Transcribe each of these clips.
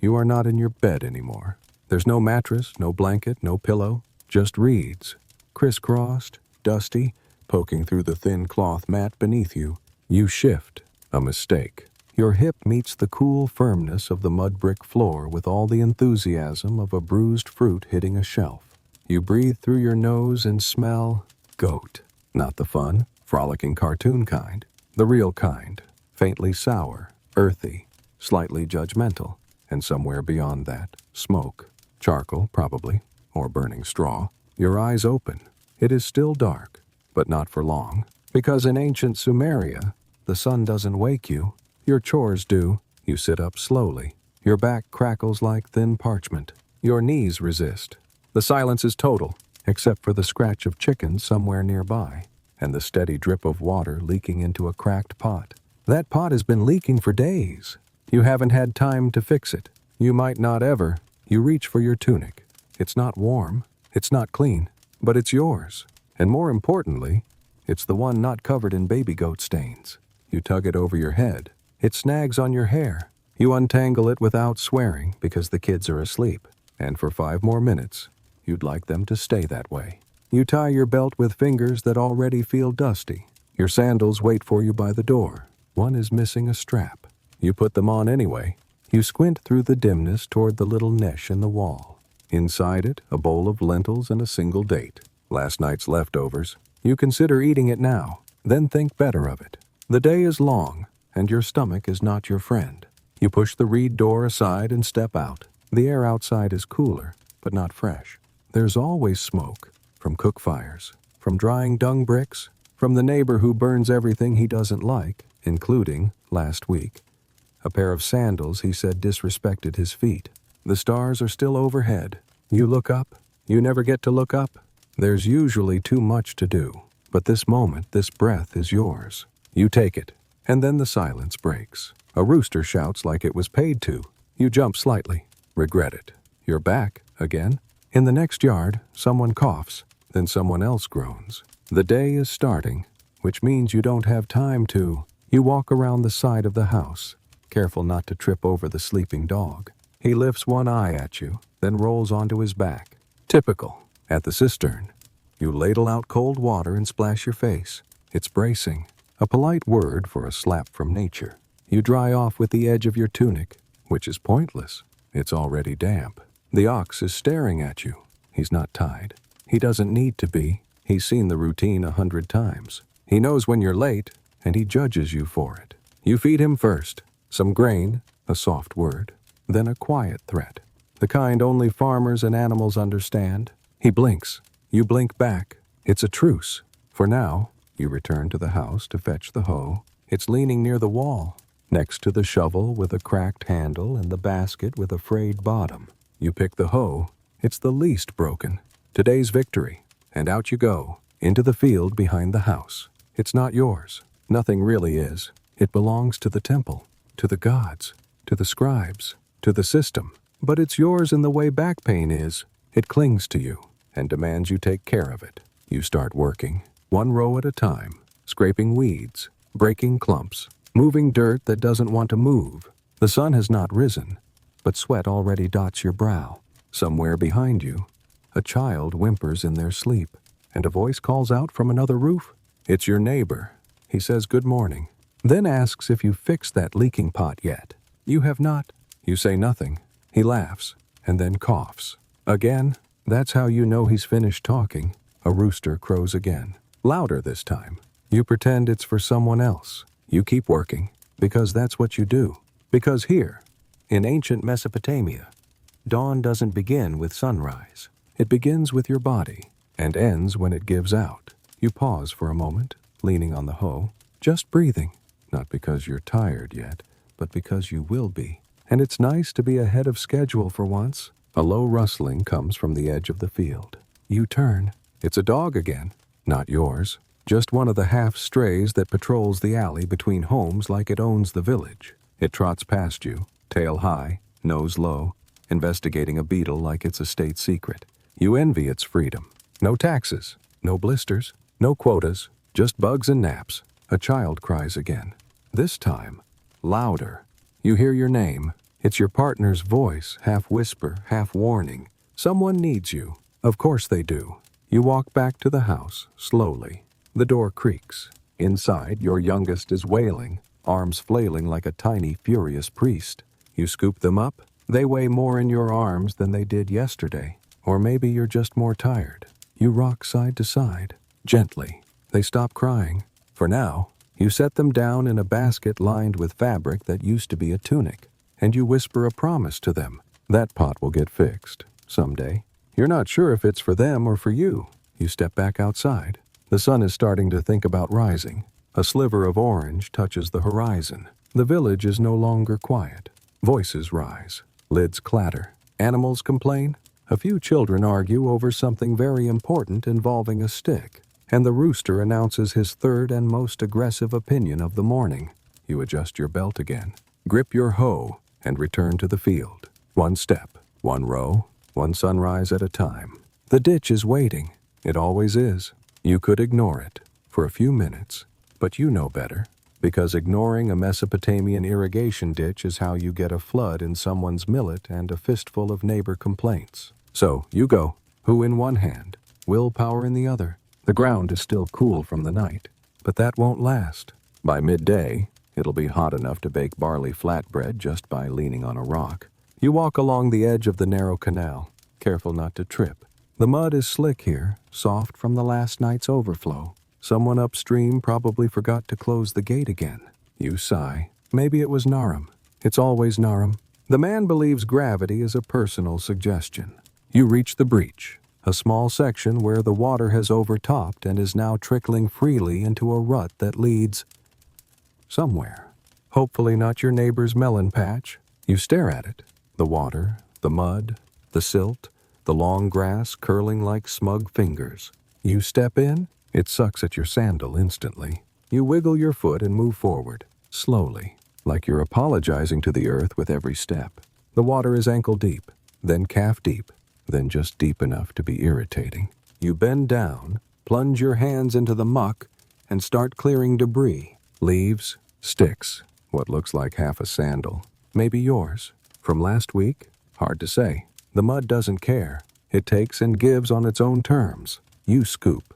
You are not in your bed anymore. There's no mattress, no blanket, no pillow, just reeds, crisscrossed, dusty, poking through the thin cloth mat beneath you. You shift. A mistake. Your hip meets the cool firmness of the mud brick floor with all the enthusiasm of a bruised fruit hitting a shelf. You breathe through your nose and smell goat. Not the fun, frolicking cartoon kind. The real kind. Faintly sour, earthy, slightly judgmental. And somewhere beyond that, smoke. Charcoal, probably, or burning straw. Your eyes open. It is still dark, but not for long. Because in ancient Sumeria, the sun doesn't wake you. Your chores do. You sit up slowly. Your back crackles like thin parchment. Your knees resist. The silence is total, except for the scratch of chickens somewhere nearby, and the steady drip of water leaking into a cracked pot. That pot has been leaking for days. You haven't had time to fix it. You might not ever. You reach for your tunic. It's not warm. It's not clean. But it's yours. And more importantly, it's the one not covered in baby goat stains. You tug it over your head. It snags on your hair. You untangle it without swearing because the kids are asleep. And for 5 more minutes, you'd like them to stay that way. You tie your belt with fingers that already feel dusty. Your sandals wait for you by the door. One is missing a strap. You put them on anyway. You squint through the dimness toward the little niche in the wall. Inside it, a bowl of lentils and a single date. Last night's leftovers. You consider eating it now, then think better of it. The day is long, and your stomach is not your friend. You push the reed door aside and step out. The air outside is cooler, but not fresh. There's always smoke, from cook fires, from drying dung bricks, from the neighbor who burns everything he doesn't like, including, last week, a pair of sandals he said disrespected his feet. The stars are still overhead. You look up. You never get to look up. There's usually too much to do, but this moment, this breath is yours. You take it, and then the silence breaks. A rooster shouts like it was paid to. You jump slightly, regret it. You're back, again. In the next yard, someone coughs, then someone else groans. The day is starting, which means you don't have time to. You walk around the side of the house, careful not to trip over the sleeping dog. He lifts one eye at you, then rolls onto his back. Typical. At the cistern, you ladle out cold water and splash your face. It's bracing, a polite word for a slap from nature. You dry off with the edge of your tunic, which is pointless. It's already damp. The ox is staring at you. He's not tied. He doesn't need to be. He's seen the routine 100 times. He knows when you're late, and he judges you for it. You feed him first. Some grain, a soft word, then a quiet threat. The kind only farmers and animals understand. He blinks. You blink back. It's a truce. For now, you return to the house to fetch the hoe. It's leaning near the wall, next to the shovel with a cracked handle and the basket with a frayed bottom. You pick the hoe. It's the least broken. Today's victory. And out you go, into the field behind the house. It's not yours. Nothing really is. It belongs to the temple, to the gods, to the scribes, to the system. But it's yours in the way back pain is. It clings to you and demands you take care of it. You start working, one row at a time, scraping weeds, breaking clumps, moving dirt that doesn't want to move. The sun has not risen, but sweat already dots your brow. Somewhere behind you, a child whimpers in their sleep, and a voice calls out from another roof. It's your neighbor. He says good morning, then asks if you've fixed that leaking pot yet. You have not. You say nothing. He laughs, and then coughs. Again, that's how you know he's finished talking. A rooster crows again, louder this time. You pretend it's for someone else. You keep working, because that's what you do. Because here, in ancient Mesopotamia, dawn doesn't begin with sunrise. It begins with your body, and ends when it gives out. You pause for a moment, leaning on the hoe, just breathing, not because you're tired yet, but because you will be. And it's nice to be ahead of schedule for once. A low rustling comes from the edge of the field. You turn. It's a dog again. Not yours. Just one of the half-strays that patrols the alley between homes like it owns the village. It trots past you, tail high, nose low, investigating a beetle like it's a state secret. You envy its freedom. No taxes, no blisters, no quotas, just bugs and naps. A child cries again. This time, louder. You hear your name. It's your partner's voice, half whisper, half warning. Someone needs you. Of course they do. You walk back to the house, slowly. The door creaks. Inside, your youngest is wailing, arms flailing like a tiny, furious priest. You scoop them up. They weigh more in your arms than they did yesterday. Or maybe you're just more tired. You rock side to side, gently. They stop crying. For now, you set them down in a basket lined with fabric that used to be a tunic, and you whisper a promise to them. That pot will get fixed, someday. You're not sure if it's for them or for you. You step back outside. The sun is starting to think about rising. A sliver of orange touches the horizon. The village is no longer quiet. Voices rise. Lids clatter. Animals complain. A few children argue over something very important involving a stick. And the rooster announces his third and most aggressive opinion of the morning. You adjust your belt again. Grip your hoe and return to the field. One step, one row, one sunrise at a time. The ditch is waiting. It always is. You could ignore it for a few minutes, but you know better, because ignoring a Mesopotamian irrigation ditch is how you get a flood in someone's millet and a fistful of neighbor complaints. So you go, hoe in one hand, willpower in the other. The ground is still cool from the night, but that won't last. By midday, it'll be hot enough to bake barley flatbread just by leaning on a rock. You walk along the edge of the narrow canal, careful not to trip. The mud is slick here, soft from the last night's overflow. Someone upstream probably forgot to close the gate again. You sigh. Maybe it was Naram. It's always Naram. The man believes gravity is a personal suggestion. You reach the breach, a small section where the water has overtopped and is now trickling freely into a rut that leads somewhere. Hopefully not your neighbor's melon patch. You stare at it. The water, the mud, the silt, the long grass curling like smug fingers. You step in, it sucks at your sandal instantly. You wiggle your foot and move forward, slowly, like you're apologizing to the earth with every step. The water is ankle deep, then calf deep, then just deep enough to be irritating. You bend down, plunge your hands into the muck, and start clearing debris. Leaves, sticks, what looks like half a sandal. Maybe yours. From last week? Hard to say. The mud doesn't care. It takes and gives on its own terms. You scoop,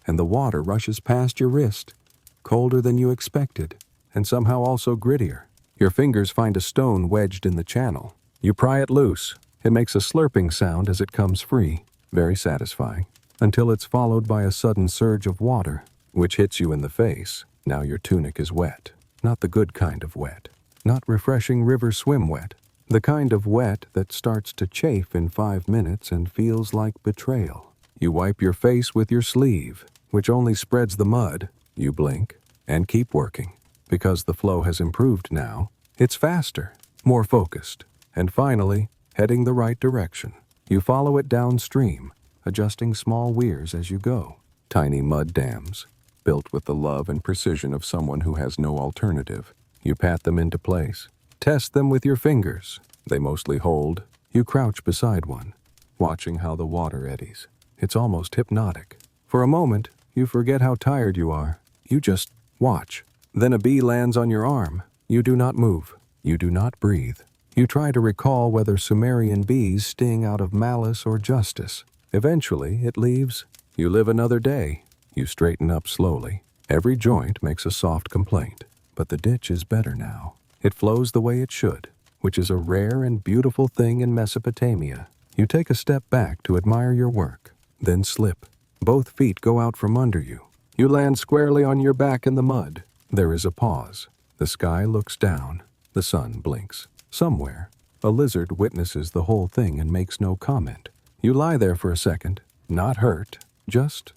and the water rushes past your wrist, colder than you expected, and somehow also grittier. Your fingers find a stone wedged in the channel. You pry it loose. It makes a slurping sound as it comes free, very satisfying, until it's followed by a sudden surge of water, which hits you in the face. Now your tunic is wet. Not the good kind of wet. Not refreshing river swim wet. The kind of wet that starts to chafe in 5 minutes and feels like betrayal. You wipe your face with your sleeve, which only spreads the mud. You blink and keep working, because the flow has improved now. It's faster, more focused, and finally, heading the right direction. You follow it downstream, adjusting small weirs as you go. Tiny mud dams, built with the love and precision of someone who has no alternative. You pat them into place. Test them with your fingers. They mostly hold. You crouch beside one, watching how the water eddies. It's almost hypnotic. For a moment, you forget how tired you are. You just watch. Then a bee lands on your arm. You do not move. You do not breathe. You try to recall whether Sumerian bees sting out of malice or justice. Eventually, it leaves. You live another day. You straighten up slowly. Every joint makes a soft complaint. But the ditch is better now. It flows the way it should, which is a rare and beautiful thing in Mesopotamia. You take a step back to admire your work, then slip. Both feet go out from under you. You land squarely on your back in the mud. There is a pause. The sky looks down. The sun blinks. Somewhere, a lizard witnesses the whole thing and makes no comment. You lie there for a second, not hurt, just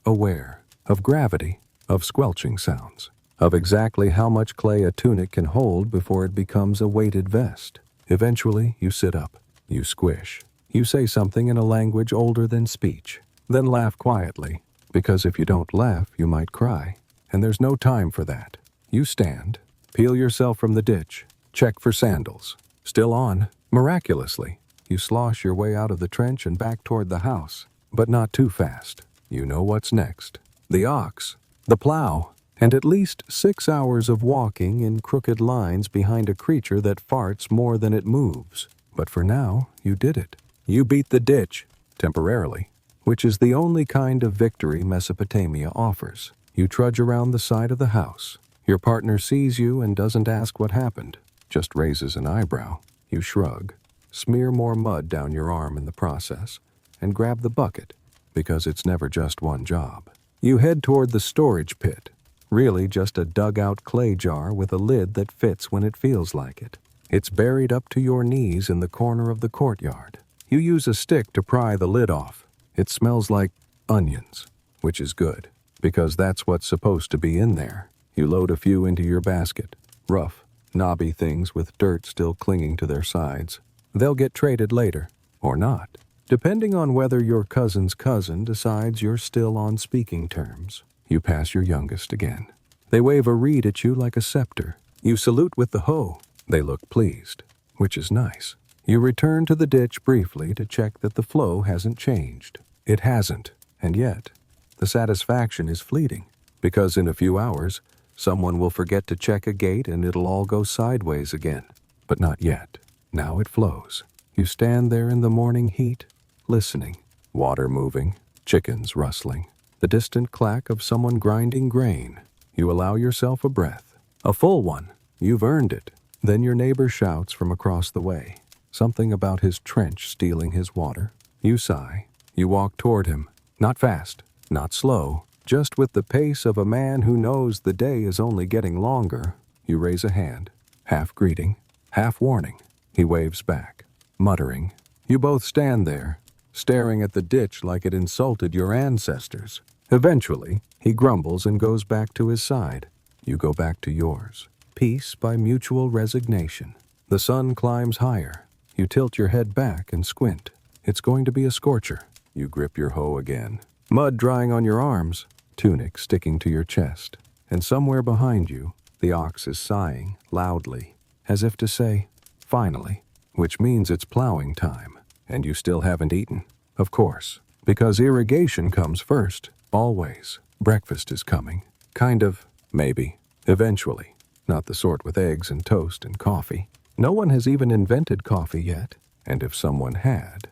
aware of gravity, of squelching sounds, of exactly how much clay a tunic can hold before it becomes a weighted vest. Eventually, you sit up. You squish. You say something in a language older than speech. Then laugh quietly, because if you don't laugh, you might cry. And there's no time for that. You stand, peel yourself from the ditch, check for sandals. Still on. Miraculously, you slosh your way out of the trench and back toward the house. But not too fast. You know what's next. The ox. The plow. and at least 6 hours of walking in crooked lines behind a creature that farts more than it moves. But for now, you did it. You beat the ditch, temporarily, which is the only kind of victory Mesopotamia offers. You trudge around the side of the house. Your partner sees you and doesn't ask what happened, just raises an eyebrow. You shrug, smear more mud down your arm in the process, and grab the bucket, because it's never just one job. You head toward the storage pit, really just a dug-out clay jar with a lid that fits when it feels like it. It's buried up to your knees in the corner of the courtyard. You use a stick to pry the lid off. It smells like onions, which is good, because that's what's supposed to be in there. You load a few into your basket, rough, knobby things with dirt still clinging to their sides. They'll get traded later, or not, depending on whether your cousin's cousin decides you're still on speaking terms. You pass your youngest again. They wave a reed at you like a scepter. You salute with the hoe. They look pleased, which is nice. You return to the ditch briefly to check that the flow hasn't changed. It hasn't, and yet, the satisfaction is fleeting, because in a few hours, someone will forget to check a gate and it'll all go sideways again. But not yet. Now it flows. You stand there in the morning heat, listening. Water moving, chickens rustling, the distant clack of someone grinding grain. You allow yourself a breath. A full one. You've earned it. Then your neighbor shouts from across the way. Something about his trench stealing his water. You sigh. You walk toward him. Not fast, not slow, just with the pace of a man who knows the day is only getting longer. You raise a hand, half greeting, half warning. He waves back, muttering. You both stand there, staring at the ditch like it insulted your ancestors. Eventually, he grumbles and goes back to his side. You go back to yours. Peace by mutual resignation. The sun climbs higher. You tilt your head back and squint. It's going to be a scorcher. You grip your hoe again. Mud drying on your arms, tunic sticking to your chest. And somewhere behind you, the ox is sighing loudly, as if to say, finally, which means it's plowing time. And you still haven't eaten. Of course, because irrigation comes first, always. Breakfast is coming. Kind of, maybe, eventually. Not the sort with eggs and toast and coffee. No one has even invented coffee yet, and if someone had,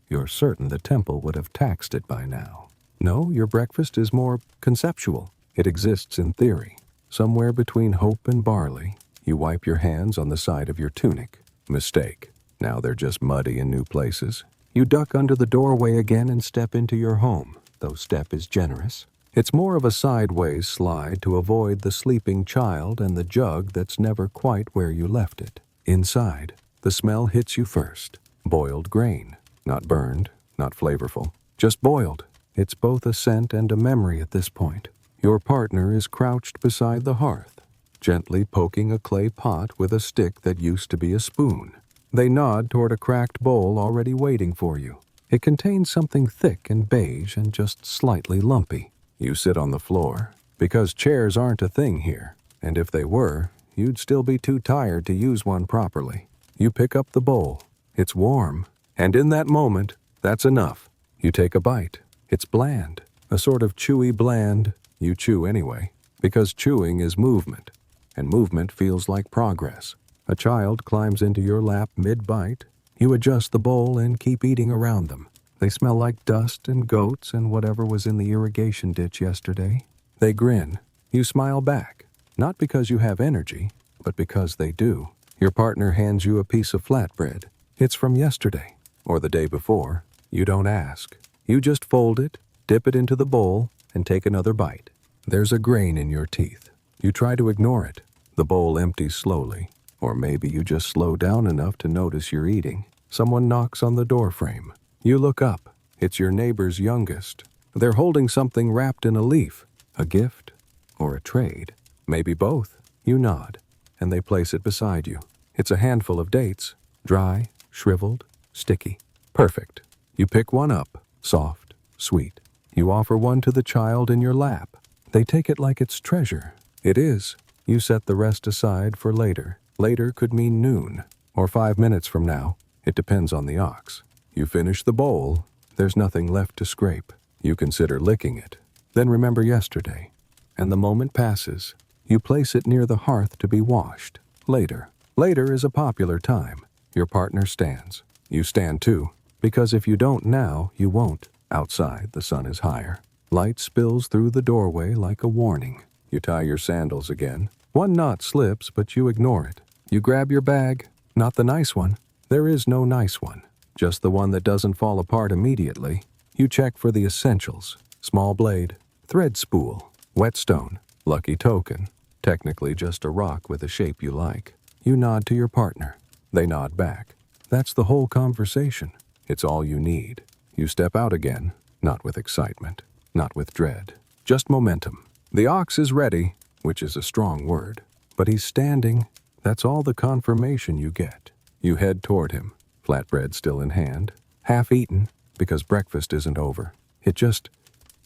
you're certain the temple would have taxed it by now. No, your breakfast is more conceptual. It exists in theory. Somewhere between hope and barley, you wipe your hands on the side of your tunic. Mistake. Now they're just muddy in new places. You duck under the doorway again and step into your home, though step is generous. It's more of a sideways slide to avoid the sleeping child and the jug that's never quite where you left it. Inside, the smell hits you first. Boiled grain. Not burned, not flavorful. Just boiled. It's both a scent and a memory at this point. Your partner is crouched beside the hearth, gently poking a clay pot with a stick that used to be a spoon. They nod toward a cracked bowl already waiting for you. It contains something thick and beige and just slightly lumpy. You sit on the floor, because chairs aren't a thing here, and if they were, you'd still be too tired to use one properly. You pick up the bowl. It's warm, and in that moment, that's enough. You take a bite. It's bland, a sort of chewy bland. You chew anyway, because chewing is movement, and movement feels like progress. A child climbs into your lap mid-bite. You adjust the bowl and keep eating around them. They smell like dust and goats and whatever was in the irrigation ditch yesterday. They grin. You smile back, not because you have energy, but because they do. Your partner hands you a piece of flatbread. It's from yesterday, or the day before. You don't ask. You just fold it, dip it into the bowl, and take another bite. There's a grain in your teeth. You try to ignore it. The bowl empties slowly, or maybe you just slow down enough to notice you're eating. Someone knocks on the doorframe. You look up. It's your neighbor's youngest. They're holding something wrapped in a leaf, a gift, or a trade. Maybe both. You nod, and they place it beside you. It's a handful of dates, dry, shriveled, sticky. Perfect. You pick one up, soft, sweet. You offer one to the child in your lap. They take it like it's treasure. It is. You set the rest aside for later. Later could mean noon, or 5 minutes from now. It depends on the ox. You finish the bowl. There's nothing left to scrape. You consider licking it. Then remember yesterday. and the moment passes. You place it near the hearth to be washed. Later. Later is a popular time. Your partner stands. You stand too, because if you don't now, you won't. Outside, the sun is higher. Light spills through the doorway like a warning. You tie your sandals again. One knot slips, but you ignore it. You grab your bag. Not the nice one. There is no nice one. Just the one that doesn't fall apart immediately. You check for the essentials. Small blade, thread spool, whetstone, lucky token. Technically just a rock with a shape you like. You nod to your partner. They nod back. That's the whole conversation. It's all you need. You step out again, not with excitement, not with dread, just momentum. The ox is ready, which is a strong word, but he's standing. That's all the confirmation you get. You head toward him, flatbread still in hand, half eaten, because breakfast isn't over. It just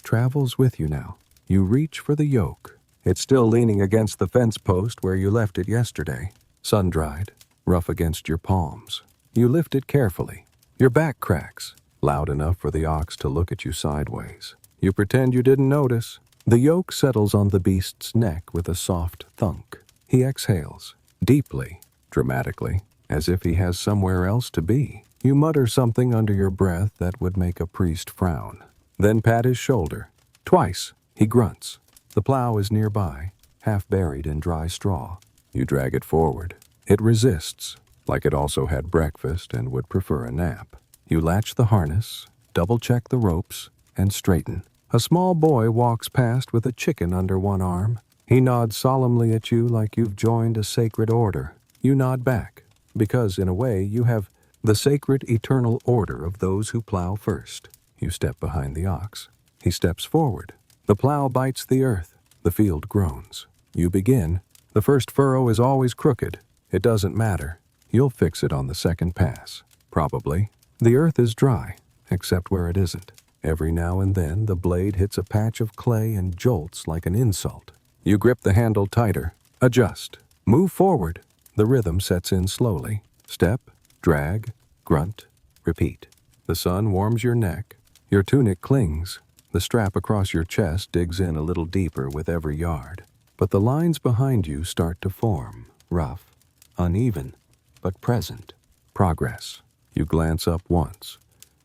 travels with you now. You reach for the yoke. It's still leaning against the fence post where you left it yesterday, sun-dried, rough against your palms. You lift it carefully. Your back cracks, loud enough for the ox to look at you sideways. You pretend you didn't notice. The yoke settles on the beast's neck with a soft thunk. He exhales, deeply, dramatically, as if he has somewhere else to be. You mutter something under your breath that would make a priest frown. Then pat his shoulder. Twice, he grunts. The plow is nearby, half buried in dry straw. You drag it forward. It resists, like it also had breakfast and would prefer a nap. You latch the harness, double-check the ropes, and straighten. A small boy walks past with a chicken under one arm. He nods solemnly at you like you've joined a sacred order. You nod back, because in a way you have the sacred eternal order of those who plow first. You step behind the ox. He steps forward. The plow bites the earth. The field groans. You begin. The first furrow is always crooked. It doesn't matter. You'll fix it on the second pass. Probably. The earth is dry, except where it isn't. Every now and then, the blade hits a patch of clay and jolts like an insult. You grip the handle tighter. Adjust. Move forward. The rhythm sets in slowly. Step, drag, grunt, repeat. The sun warms your neck. Your tunic clings. The strap across your chest digs in a little deeper with every yard. But the lines behind you start to form, rough, uneven, but present. Progress. You glance up once,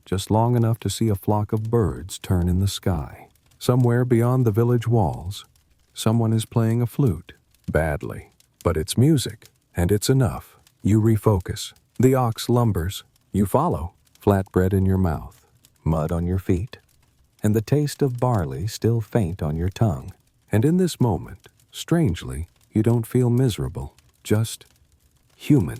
just long enough to see a flock of birds turn in the sky. Somewhere beyond the village walls, someone is playing a flute, badly. But it's music, and it's enough. You refocus. The ox lumbers. You follow, flatbread in your mouth, mud on your feet, and the taste of barley still faint on your tongue. And in this moment, strangely, you don't feel miserable, just human,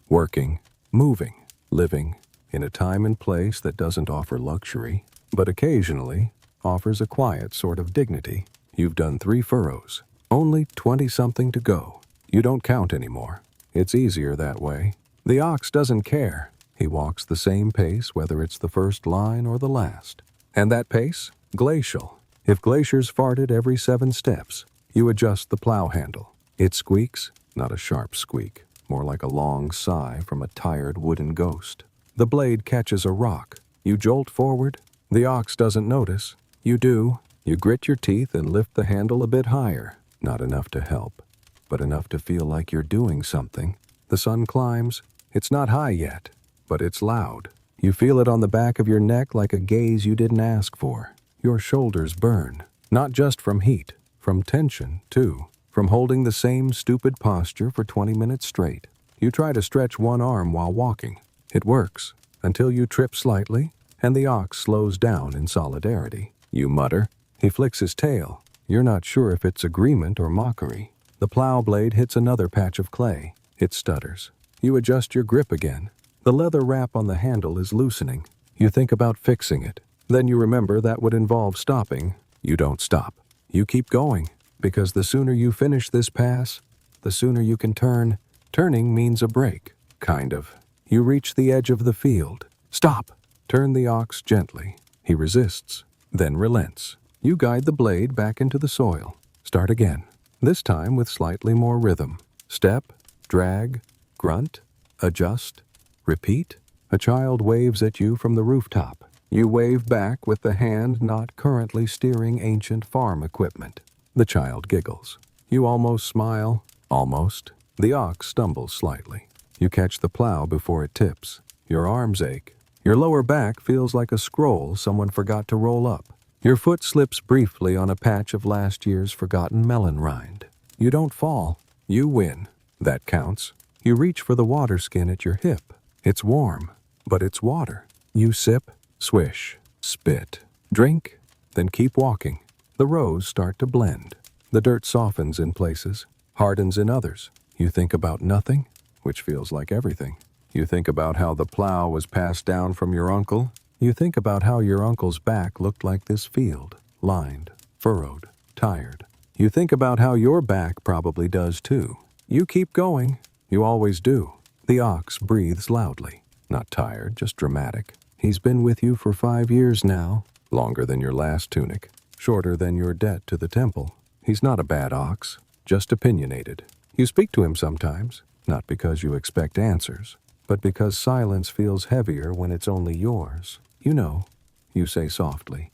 working, moving, living in a time and place that doesn't offer luxury, but occasionally offers a quiet sort of dignity. You've done 3 furrows, only 20-something to go. You don't count anymore. It's easier that way. The ox doesn't care. He walks the same pace whether it's the first line or the last. And that pace? Glacial. If glaciers farted every 7 steps, you adjust the plow handle. It squeaks, not a sharp squeak, more like a long sigh from a tired wooden ghost. The blade catches a rock. You jolt forward. The ox doesn't notice. You do. You grit your teeth and lift the handle a bit higher. Not enough to help, but enough to feel like you're doing something. The sun climbs. It's not high yet, but it's loud. You feel it on the back of your neck like a gaze you didn't ask for. Your shoulders burn, not just from heat, from tension, too, from holding the same stupid posture for 20 minutes straight. You try to stretch one arm while walking. It works, until you trip slightly, and the ox slows down in solidarity. You mutter. He flicks his tail. You're not sure if it's agreement or mockery. The plow blade hits another patch of clay. It stutters. You adjust your grip again. The leather wrap on the handle is loosening. You think about fixing it. Then you remember that would involve stopping. You don't stop. You keep going, because the sooner you finish this pass, the sooner you can turn. Turning means a break, kind of. You reach the edge of the field. Stop! Turn the ox gently. He resists, then relents. You guide the blade back into the soil. Start again, this time with slightly more rhythm. Step, drag, grunt, adjust, repeat. A child waves at you from the rooftop. You wave back with the hand not currently steering ancient farm equipment. The child giggles. You almost smile. Almost. The ox stumbles slightly. You catch the plow before it tips. Your arms ache. Your lower back feels like a scroll someone forgot to roll up. Your foot slips briefly on a patch of last year's forgotten melon rind. You don't fall. You win. That counts. You reach for the water skin at your hip. It's warm, but it's water. You sip, swish, spit, drink, then keep walking. The rows start to blend. The dirt softens in places, hardens in others. You think about nothing, which feels like everything. You think about how the plow was passed down from your uncle. You think about how your uncle's back looked like this field, lined, furrowed, tired. You think about how your back probably does too. You keep going. You always do. The ox breathes loudly. Not tired, just dramatic. He's been with you for 5 years now, longer than your last tunic, shorter than your debt to the temple. He's not a bad ox, just opinionated. You speak to him sometimes, not because you expect answers, but because silence feels heavier when it's only yours. You know, you say softly,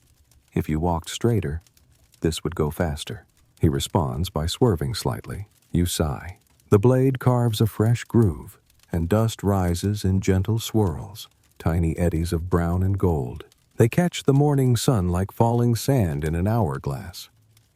if you walked straighter, this would go faster. He responds by swerving slightly. You sigh. The blade carves a fresh groove, and dust rises in gentle swirls, tiny eddies of brown and gold. They catch the morning sun like falling sand in an hourglass.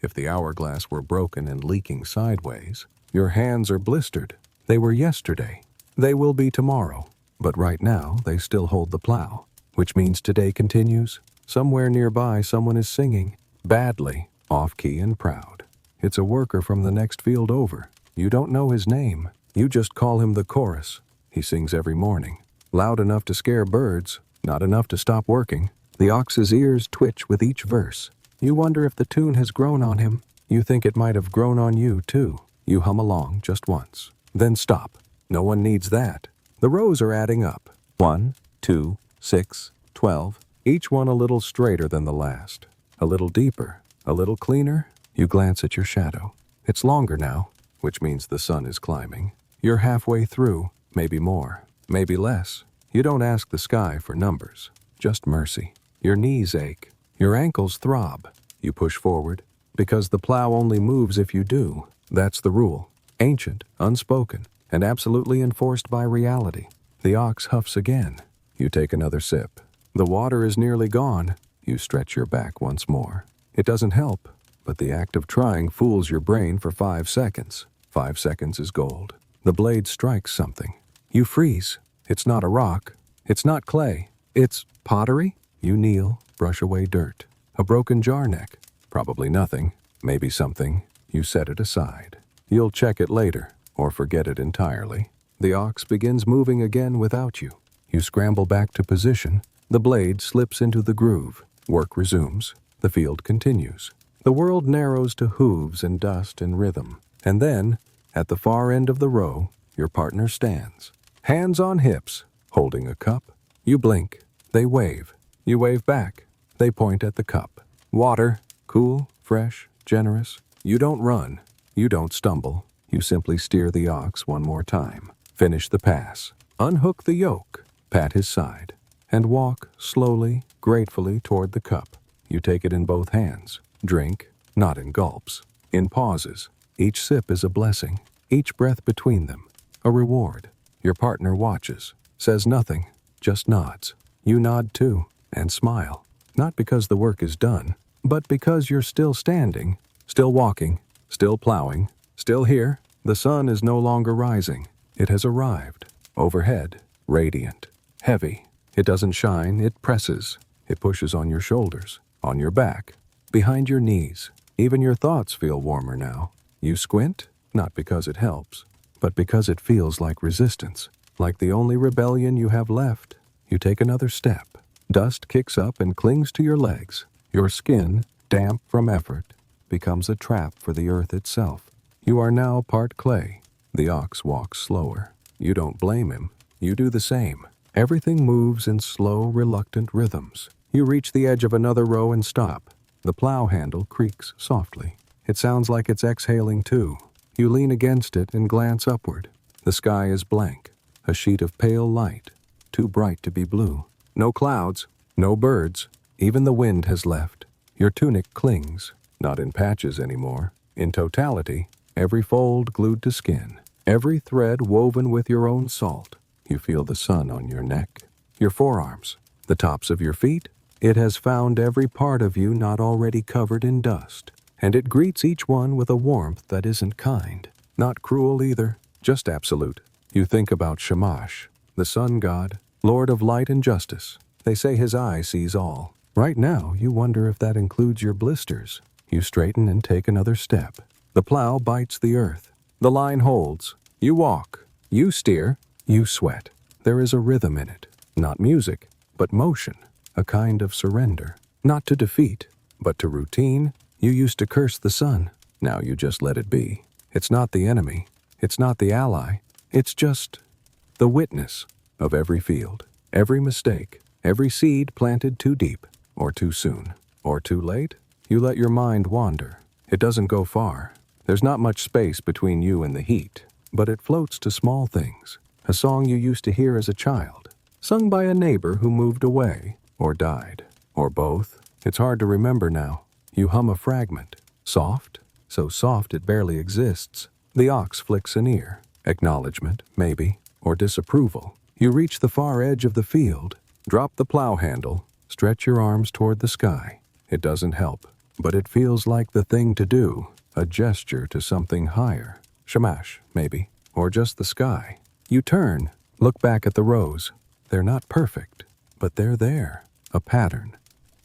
If the hourglass were broken and leaking sideways, your hands are blistered. They were yesterday. They will be tomorrow. But right now, they still hold the plow, which means today continues. Somewhere nearby, someone is singing, badly, off-key and proud. It's a worker from the next field over. You don't know his name. You just call him the chorus. He sings every morning. Loud enough to scare birds, not enough to stop working. The ox's ears twitch with each verse. You wonder if the tune has grown on him. You think it might have grown on you, too. You hum along just once. Then stop. No one needs that. The rows are adding up. 1, 2, 6, 12. Each one a little straighter than the last. A little deeper. A little cleaner. You glance at your shadow. It's longer now, which means the sun is climbing. You're halfway through, maybe more, maybe less. You don't ask the sky for numbers, just mercy. Your knees ache. Your ankles throb. You push forward, because the plow only moves if you do. That's the rule. Ancient, unspoken, and absolutely enforced by reality. The ox huffs again. You take another sip. The water is nearly gone. You stretch your back once more. It doesn't help, but the act of trying fools your brain for 5 seconds. 5 seconds is gold. The blade strikes something. You freeze. It's not a rock. It's not clay. It's pottery. You kneel, brush away dirt. A broken jar neck. Probably nothing. Maybe something. You set it aside. You'll check it later, or forget it entirely. The ox begins moving again without you. You scramble back to position. The blade slips into the groove. Work resumes. The field continues. The world narrows to hooves and dust and rhythm. And then, at the far end of the row, your partner stands. Hands on hips, holding a cup. You blink. They wave. You wave back. They point at the cup. Water, cool, fresh, generous. You don't run. You don't stumble. You simply steer the ox one more time. Finish the pass. Unhook the yoke. Pat his side. And walk slowly, gratefully toward the cup. You take it in both hands. Drink, not in gulps. In pauses. Each sip is a blessing. Each breath between them, a reward. Your partner watches. Says nothing. Just nods. You nod too. And smile. Not because the work is done, but because you're still standing, still walking, still plowing, still here. The sun is no longer rising. It has arrived. Overhead, radiant, heavy. It doesn't shine, it presses. It pushes on your shoulders, on your back, behind your knees. Even your thoughts feel warmer now. You squint, not because it helps, but because it feels like resistance, like the only rebellion you have left. You take another step. Dust kicks up and clings to your legs. Your skin, damp from effort, becomes a trap for the earth itself. You are now part clay. The ox walks slower. You don't blame him. You do the same. Everything moves in slow, reluctant rhythms. You reach the edge of another row and stop. The plow handle creaks softly. It sounds like it's exhaling too. You lean against it and glance upward. The sky is blank, a sheet of pale light, too bright to be blue. No clouds, no birds. Even the wind has left. Your tunic clings, not in patches anymore, In totality, every fold glued to skin, every thread woven with your own salt. You feel the sun on your neck, your forearms, the tops of your feet. It has found every part of you not already covered in dust, and it greets each one with a warmth that isn't kind, not cruel either, just absolute. You think about Shamash, the sun god, lord of light and justice. They say his eye sees all. Right now, you wonder if that includes your blisters. You straighten and take another step. The plow bites the earth. The line holds. You walk. You steer. You sweat. There is a rhythm in it. Not music, but motion. A kind of surrender. Not to defeat, but to routine. You used to curse the sun. Now you just let it be. It's not the enemy. It's not the ally. It's just the witness of every field, every mistake, every seed planted too deep, or too soon, or too late. You let your mind wander. It doesn't go far. There's not much space between you and the heat, but it floats to small things. A song you used to hear as a child, sung by a neighbor who moved away, or died, or both. It's hard to remember now. You hum a fragment, soft, so soft it barely exists. The ox flicks an ear, acknowledgement, maybe, or disapproval. You reach the far edge of the field, drop the plow handle, stretch your arms toward the sky. It doesn't help, but it feels like the thing to do, a gesture to something higher. Shamash, maybe, or just the sky. You turn, look back at the rows. They're not perfect, but they're there, a pattern,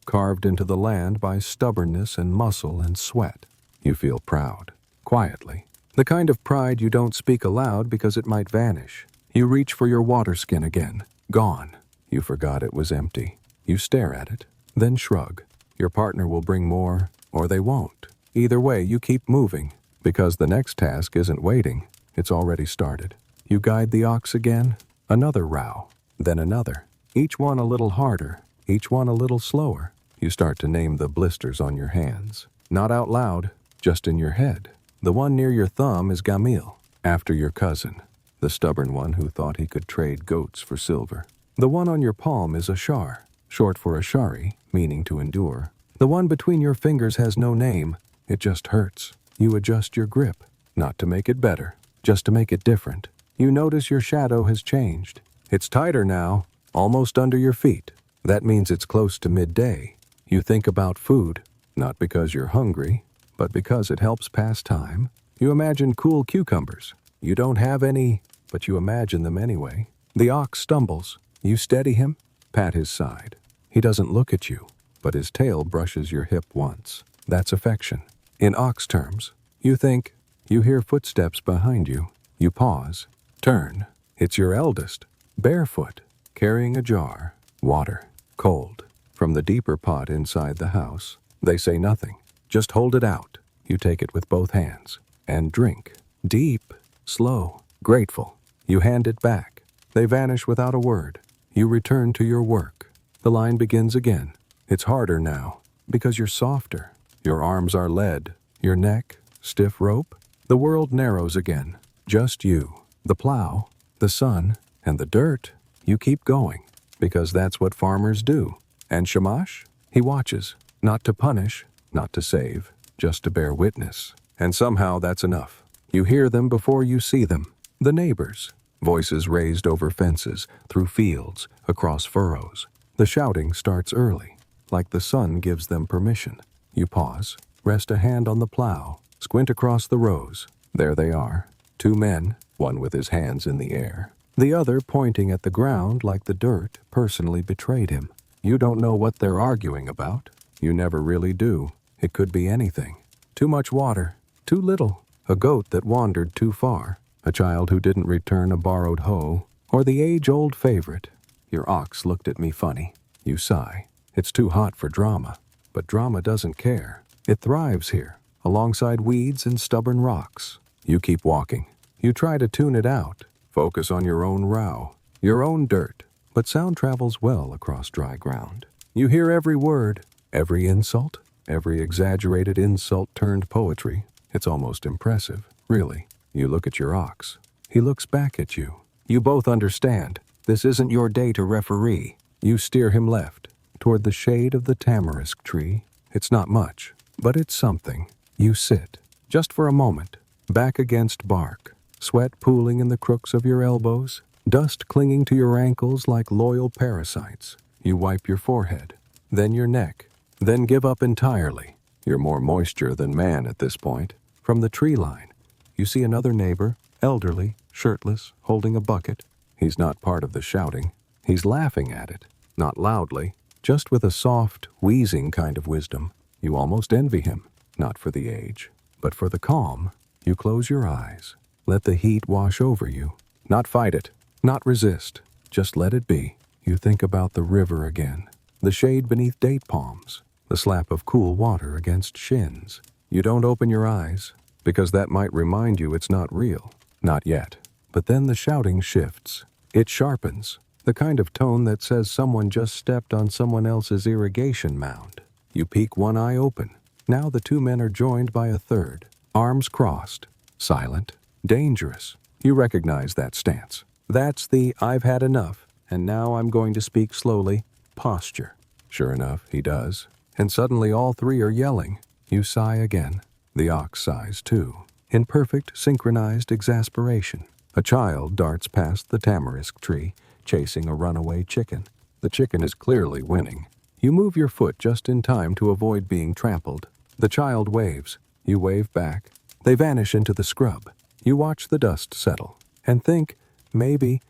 carved into the land by stubbornness and muscle and sweat. You feel proud, quietly. The kind of pride you don't speak aloud because it might vanish. You reach for your water skin again. Gone. You forgot it was empty. You stare at it, then shrug. Your partner will bring more, or they won't. Either way, you keep moving, because the next task isn't waiting. It's already started. You guide the ox again. Another row, then another. Each one a little harder, each one a little slower. You start to name the blisters on your hands. Not out loud, just in your head. The one near your thumb is Gamil, after your cousin, the stubborn one who thought he could trade goats for silver. The one on your palm is Ashar, short for Ashari, meaning to endure. The one between your fingers has no name. It just hurts. You adjust your grip, not to make it better, just to make it different. You notice your shadow has changed. It's tighter now, almost under your feet. That means it's close to midday. You think about food, not because you're hungry, but because it helps pass time. You imagine cool cucumbers. You don't have any, but you imagine them anyway. The ox stumbles. You steady him, pat his side. He doesn't look at you, but his tail brushes your hip once. That's affection. In ox terms, you think, you hear footsteps behind you. You pause, turn. It's your eldest, barefoot, carrying a jar, water, cold, from the deeper pot inside the house. They say nothing. Just hold it out. You take it with both hands and drink. Deep, slow, grateful. You hand it back. They vanish without a word. You return to your work. The line begins again. It's harder now because you're softer. Your arms are lead. Your neck, stiff rope. The world narrows again. Just you, the plow, the sun, and the dirt. You keep going because that's what farmers do. And Shamash? He watches, not to punish, not to save, just to bear witness. And somehow that's enough. You hear them before you see them. The neighbors. Voices raised over fences, through fields, across furrows. The shouting starts early, like the sun gives them permission. You pause, rest a hand on the plow, squint across the rows. There they are. Two men, one with his hands in the air, the other pointing at the ground like the dirt personally betrayed him. You don't know what they're arguing about. You never really do. It could be anything. Too much water, too little, a goat that wandered too far, a child who didn't return a borrowed hoe, or the age-old favorite. Your ox looked at me funny. You sigh. It's too hot for drama. But drama doesn't care. It thrives here, alongside weeds and stubborn rocks. You keep walking. You try to tune it out. Focus on your own row, your own dirt. But sound travels well across dry ground. You hear every word, every insult, every exaggerated insult turned poetry. It's almost impressive, really. You look at your ox. He looks back at you. You both understand. This isn't your day to referee. You steer him left, toward the shade of the tamarisk tree. It's not much, but it's something. You sit, just for a moment, back against bark, sweat pooling in the crooks of your elbows, dust clinging to your ankles like loyal parasites. You wipe your forehead, then your neck, then give up entirely. You're more moisture than man at this point. From the tree line, you see another neighbor, elderly, shirtless, holding a bucket. He's not part of the shouting. He's laughing at it, not loudly, just with a soft, wheezing kind of wisdom. You almost envy him, not for the age, but for the calm. You close your eyes. Let the heat wash over you. Not fight it, not resist. Just let it be. You think about the river again, the shade beneath date palms, the slap of cool water against shins. You don't open your eyes, because that might remind you it's not real. Not yet. But then the shouting shifts. It sharpens, the kind of tone that says someone just stepped on someone else's irrigation mound. You peek one eye open. Now the two men are joined by a third, arms crossed, silent, dangerous. You recognize that stance. That's the "I've had enough, and now I'm going to speak slowly" posture. Sure enough, he does. And suddenly all three are yelling. You sigh again. The ox sighs too, in perfect synchronized exasperation. A child darts past the tamarisk tree, chasing a runaway chicken. The chicken is clearly winning. You move your foot just in time to avoid being trampled. The child waves. You wave back. They vanish into the scrub. You watch the dust settle and think, maybe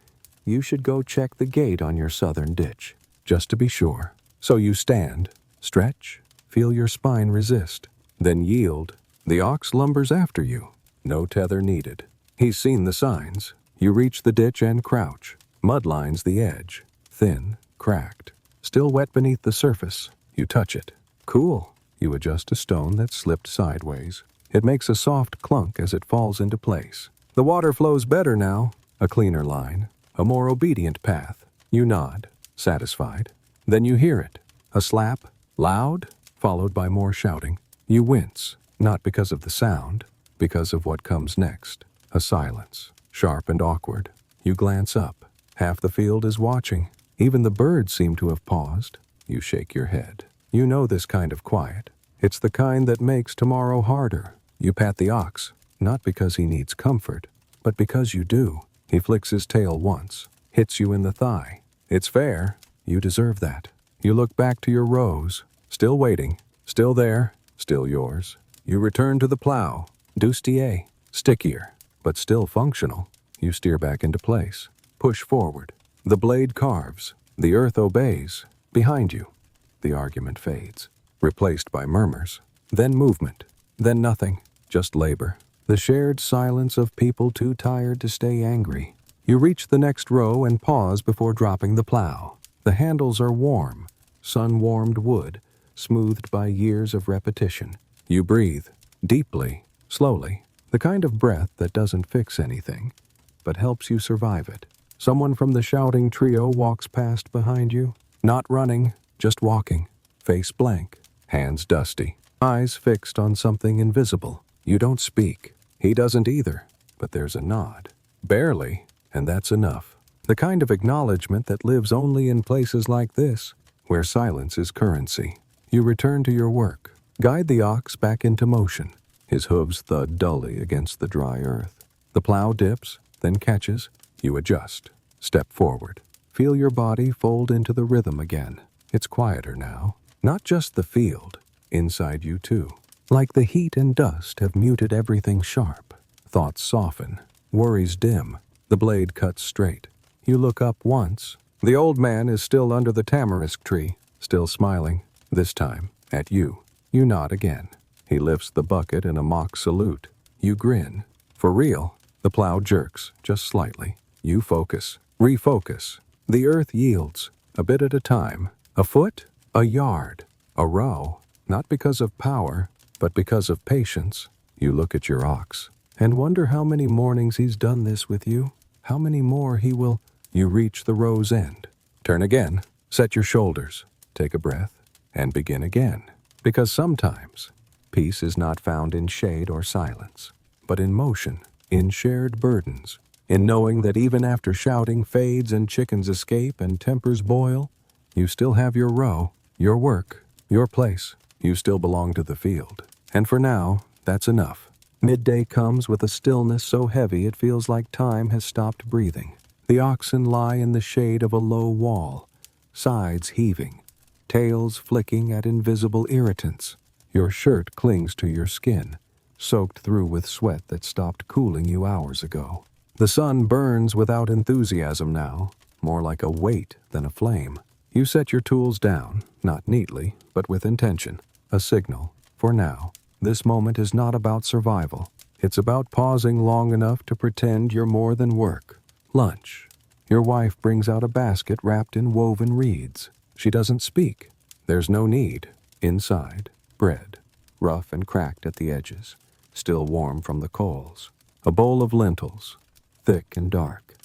you should go check the gate on your southern ditch, just to be sure. So you stand, stretch, feel your spine resist, then yield. The ox lumbers after you. No tether needed. He's seen the signs. You reach the ditch and crouch. Mud lines the edge. Thin, cracked, still wet beneath the surface. You touch it. Cool. You adjust a stone that slipped sideways. It makes a soft clunk as it falls into place. The water flows better now. A cleaner line. A more obedient path. You nod, satisfied. Then you hear it. A slap, loud, followed by more shouting. You wince, not because of the sound, because of what comes next. A silence, sharp and awkward. You glance up. Half the field is watching. Even the birds seem to have paused. You shake your head. You know this kind of quiet. It's the kind that makes tomorrow harder. You pat the ox, not because he needs comfort, but because you do. He flicks his tail once, hits you in the thigh. It's fair. You deserve that. You look back to your rows, still waiting, still there, still yours. You return to the plow, bustier, stickier, but still functional. You steer back into place, push forward. The blade carves, the earth obeys. Behind you, the argument fades, replaced by murmurs, then movement, then nothing, just labor. The shared silence of people too tired to stay angry. You reach the next row and pause before dropping the plow. The handles are warm, sun-warmed wood, smoothed by years of repetition. You breathe, deeply, slowly, the kind of breath that doesn't fix anything, but helps you survive it. Someone from the shouting trio walks past behind you, not running, just walking, face blank, hands dusty, eyes fixed on something invisible. You don't speak. He doesn't either, but there's a nod. Barely, and that's enough. The kind of acknowledgement that lives only in places like this, where silence is currency. You return to your work. Guide the ox back into motion. His hooves thud dully against the dry earth. The plow dips, then catches. You adjust. Step forward. Feel your body fold into the rhythm again. It's quieter now. Not just the field. Inside you too. Like the heat and dust have muted everything sharp. Thoughts soften. Worries dim. The blade cuts straight. You look up once. The old man is still under the tamarisk tree, still smiling. This time, at you. You nod again. He lifts the bucket in a mock salute. You grin. For real. The plow jerks, just slightly. You focus. Refocus. The earth yields, a bit at a time. A foot, a yard, a row. Not because of power, but because of patience. You look at your ox and wonder how many mornings he's done this with you. How many more he will. You reach the row's end. Turn again. Set your shoulders. Take a breath. And begin again. Because sometimes, peace is not found in shade or silence, but in motion, in shared burdens, in knowing that even after shouting fades and chickens escape and tempers boil, you still have your row, your work, your place. You still belong to the field. And for now, that's enough. Midday comes with a stillness so heavy it feels like time has stopped breathing. The oxen lie in the shade of a low wall, sides heaving, tails flicking at invisible irritants. Your shirt clings to your skin, soaked through with sweat that stopped cooling you hours ago. The sun burns without enthusiasm now, more like a weight than a flame. You set your tools down, not neatly, but with intention. A signal, for now. This moment is not about survival. It's about pausing long enough to pretend you're more than work. Lunch. Your wife brings out a basket wrapped in woven reeds. She doesn't speak. There's no need. Inside, bread, rough and cracked at the edges, still warm from the coals. A bowl of lentils, thick and dark.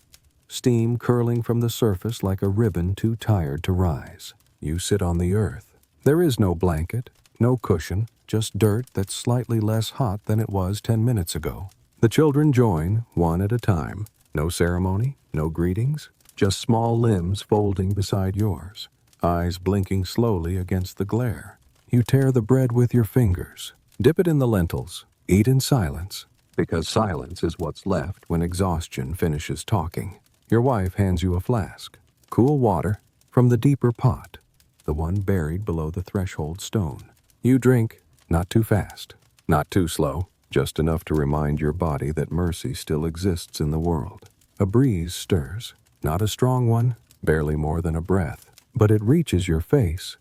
Steam curling from the surface like a ribbon too tired to rise. You sit on the earth. There is no blanket, no cushion, just dirt that's slightly less hot than it was 10 minutes ago. The children join, one at a time. No ceremony, no greetings, just small limbs folding beside yours, eyes blinking slowly against the glare. You tear the bread with your fingers, dip it in the lentils, eat in silence, because silence is what's left when exhaustion finishes talking. Your wife hands you a flask, cool water from the deeper pot, the one buried below the threshold stone. You drink, not too fast, not too slow, just enough to remind your body that mercy still exists in the world. A breeze stirs, not a strong one, barely more than a breath, but it reaches your face,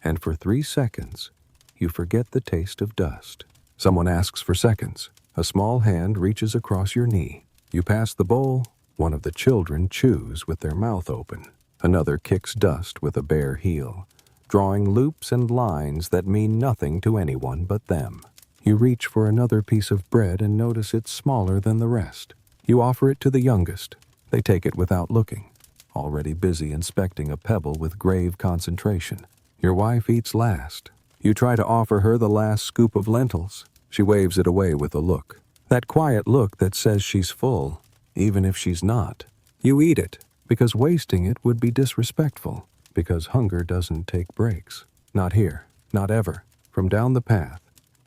and for 3 seconds, you forget the taste of dust. Someone asks for seconds. A small hand reaches across your knee. You pass the bowl. One of the children chews with their mouth open. Another kicks dust with a bare heel, drawing loops and lines that mean nothing to anyone but them. You reach for another piece of bread and notice it's smaller than the rest. You offer it to the youngest. They take it without looking, already busy inspecting a pebble with grave concentration. Your wife eats last. You try to offer her the last scoop of lentils. She waves it away with a look. That quiet look that says she's full, even if she's not. You eat it, because wasting it would be disrespectful, because hunger doesn't take breaks. Not here, not ever. From down the path,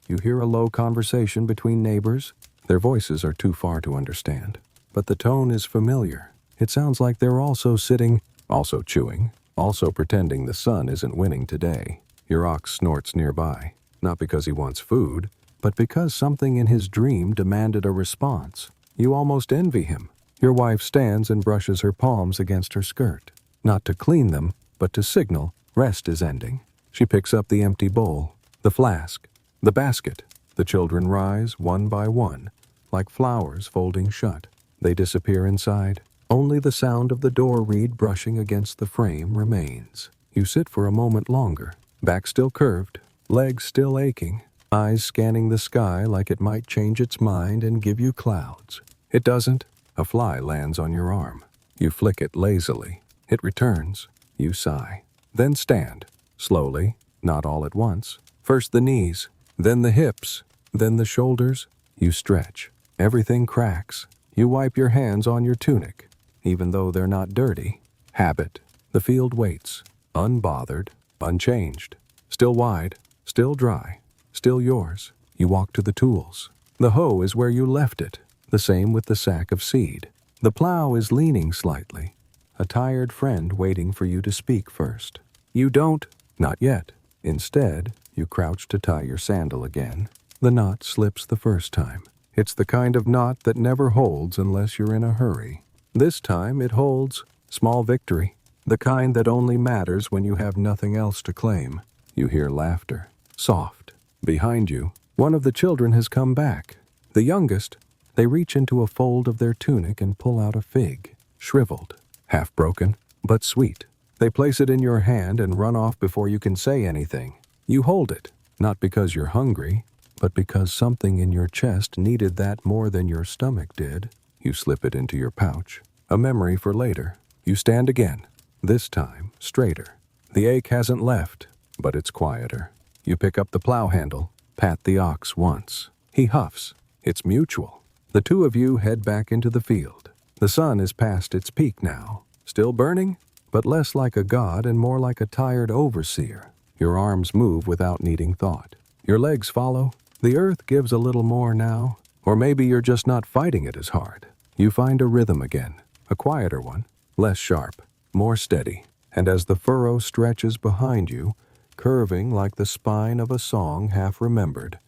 you hear a low conversation between neighbors. Their voices are too far to understand, but the tone is familiar. It sounds like they're also sitting, also chewing, also pretending the sun isn't winning today. Your ox snorts nearby, not because he wants food, but because something in his dream demanded a response. You almost envy him. Your wife stands and brushes her palms against her skirt, not to clean them, but to signal rest is ending. She picks up the empty bowl, the flask, the basket. The children rise one by one, like flowers folding shut. They disappear inside. Only the sound of the door reed brushing against the frame remains. You sit for a moment longer, back still curved, legs still aching, eyes scanning the sky like it might change its mind and give you clouds. It doesn't. A fly lands on your arm. You flick it lazily. It returns. You sigh. Then stand. Slowly, not all at once. First the knees, then the hips, then the shoulders. You stretch. Everything cracks. You wipe your hands on your tunic, even though they're not dirty. Habit. The field waits, unbothered, unchanged. Still wide, still dry, still yours. You walk to the tools. The hoe is where you left it. The same with the sack of seed. The plow is leaning slightly. A tired friend waiting for you to speak first. You don't, not yet. Instead, you crouch to tie your sandal again. The knot slips the first time. It's the kind of knot that never holds unless you're in a hurry. This time it holds. Small victory. The kind that only matters when you have nothing else to claim. You hear laughter. Soft. Behind you, one of the children has come back. The youngest. They reach into a fold of their tunic and pull out a fig, shriveled, half broken, but sweet. They place it in your hand and run off before you can say anything. You hold it, not because you're hungry, but because something in your chest needed that more than your stomach did. You slip it into your pouch, a memory for later. You stand again, this time straighter. The ache hasn't left, but it's quieter. You pick up the plow handle, pat the ox once. He huffs. It's mutual. The two of you head back into the field. The sun is past its peak now, still burning, but less like a god and more like a tired overseer. Your arms move without needing thought. Your legs follow. The earth gives a little more now, Or maybe you're just not fighting it as hard. You find a rhythm again, a quieter one, less sharp, more steady. And as the furrow stretches behind you, curving like the spine of a song half remembered,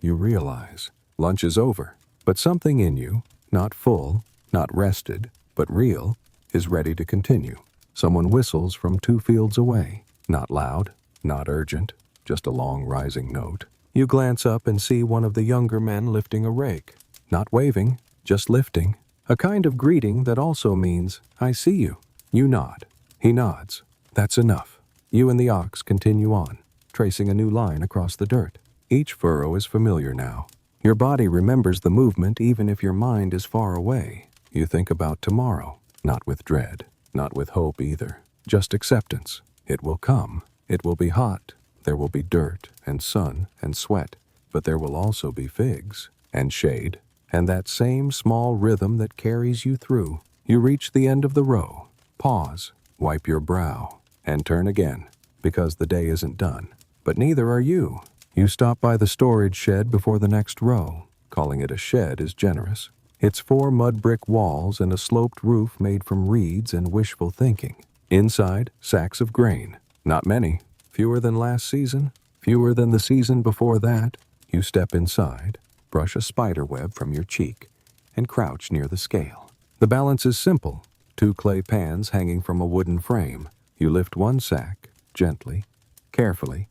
you realize lunch is over. But something in you, not full, not rested, but real, is ready to continue. Someone whistles from 2 fields away, not loud, not urgent, just a long rising note. You glance up and see one of the younger men lifting a rake, not waving, just lifting, a kind of greeting that also means, I see you. You nod. He nods. That's enough. You and the ox continue on, tracing a new line across the dirt. Each furrow is familiar now. Your body remembers the movement even if your mind is far away. You think about tomorrow, not with dread, not with hope either, just acceptance. It will come. It will be hot. There will be dirt and sun and sweat, but there will also be figs and shade and that same small rhythm that carries you through. You reach the end of the row, pause, wipe your brow, and turn again, because the day isn't done. But neither are you. You stop by the storage shed before the next row. Calling it a shed is generous. It's 4 mud brick walls and a sloped roof made from reeds and wishful thinking. Inside, sacks of grain. Not many. Fewer than last season. Fewer than the season before that. You step inside, brush a spider web from your cheek, and crouch near the scale. The balance is simple. 2 clay pans hanging from a wooden frame. You lift one sack, gently, carefully,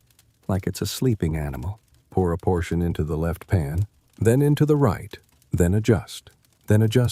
like it's a sleeping animal. Pour a portion into the left pan, then into the right, then adjust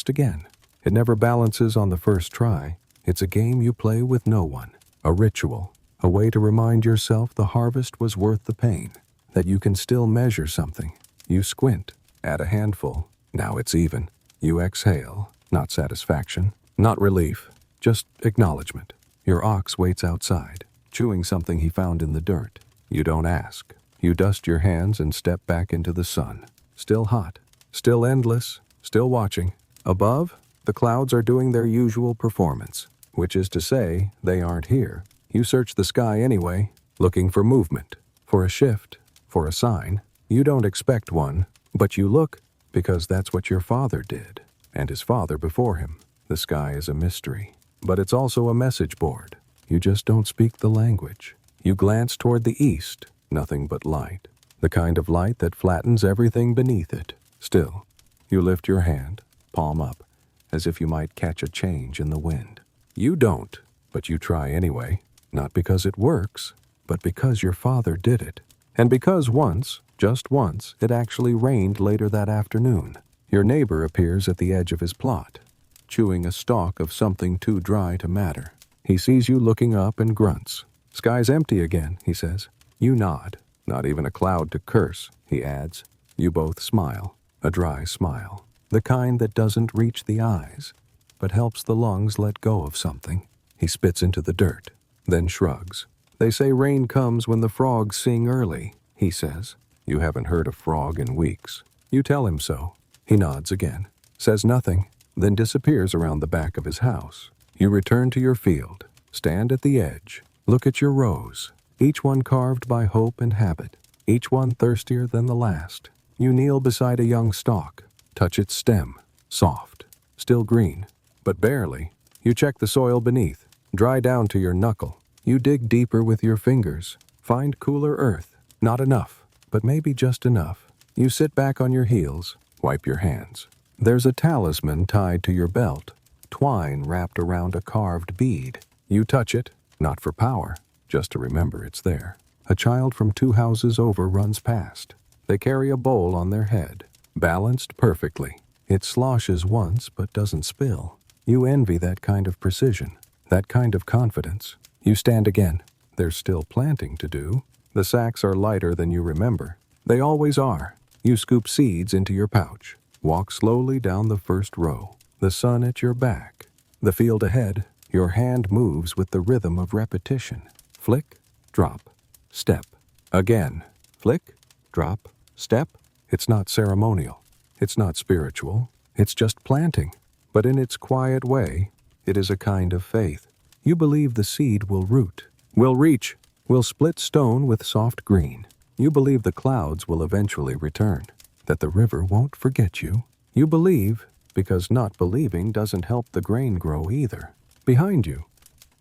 again. It never balances on the first try. It's a game you play with no one, a ritual, a way to remind yourself the harvest was worth the pain, that you can still measure something. You squint, add a handful. Now it's even. You exhale, not satisfaction, not relief, just acknowledgement. Your ox waits outside, chewing something he found in the dirt. You don't ask. You dust your hands and step back into the sun. Still hot, still endless, still watching. Above, the clouds are doing their usual performance, which is to say, they aren't here. You search the sky anyway, looking for movement, for a shift, for a sign. You don't expect one, but you look because that's what your father did, and his father before him. The sky is a mystery, but it's also a message board. You just don't speak the language. You glance toward the east, nothing but light, the kind of light that flattens everything beneath it. Still, you lift your hand, palm up, as if you might catch a change in the wind. You don't, but you try anyway, not because it works, but because your father did it, and because once, just once, it actually rained later that afternoon. Your neighbor appears at the edge of his plot, chewing a stalk of something too dry to matter. He sees you looking up and grunts. Sky's empty again, he says. You nod. Not even a cloud to curse, he adds. You both smile, a dry smile, the kind that doesn't reach the eyes, but helps the lungs let go of something. He spits into the dirt, then shrugs. They say rain comes when the frogs sing early, he says. You haven't heard a frog in weeks. You tell him so. He nods again, says nothing, then disappears around the back of his house. You return to your field, stand at the edge, look at your rows, each one carved by hope and habit, each one thirstier than the last. You kneel beside a young stalk, touch its stem, soft, still green, but barely. You check the soil beneath, dry down to your knuckle. You dig deeper with your fingers, find cooler earth. Not enough, but maybe just enough. You sit back on your heels, wipe your hands. There's a talisman tied to your belt, twine wrapped around a carved bead. You touch it, not for power, just to remember it's there. A child from 2 houses over runs past. They carry a bowl on their head, balanced perfectly. It sloshes once but doesn't spill. You envy that kind of precision, that kind of confidence. You stand again. There's still planting to do. The sacks are lighter than you remember. They always are. You scoop seeds into your pouch. Walk slowly down the first row. The sun at your back. The field ahead. Your hand moves with the rhythm of repetition. Flick, drop, step. Again. Flick, drop, step. It's not ceremonial. It's not spiritual. It's just planting. But in its quiet way, it is a kind of faith. You believe the seed will root, will reach, will split stone with soft green. You believe the clouds will eventually return. that the river won't forget you. You believe, because not believing doesn't help the grain grow either. Behind you,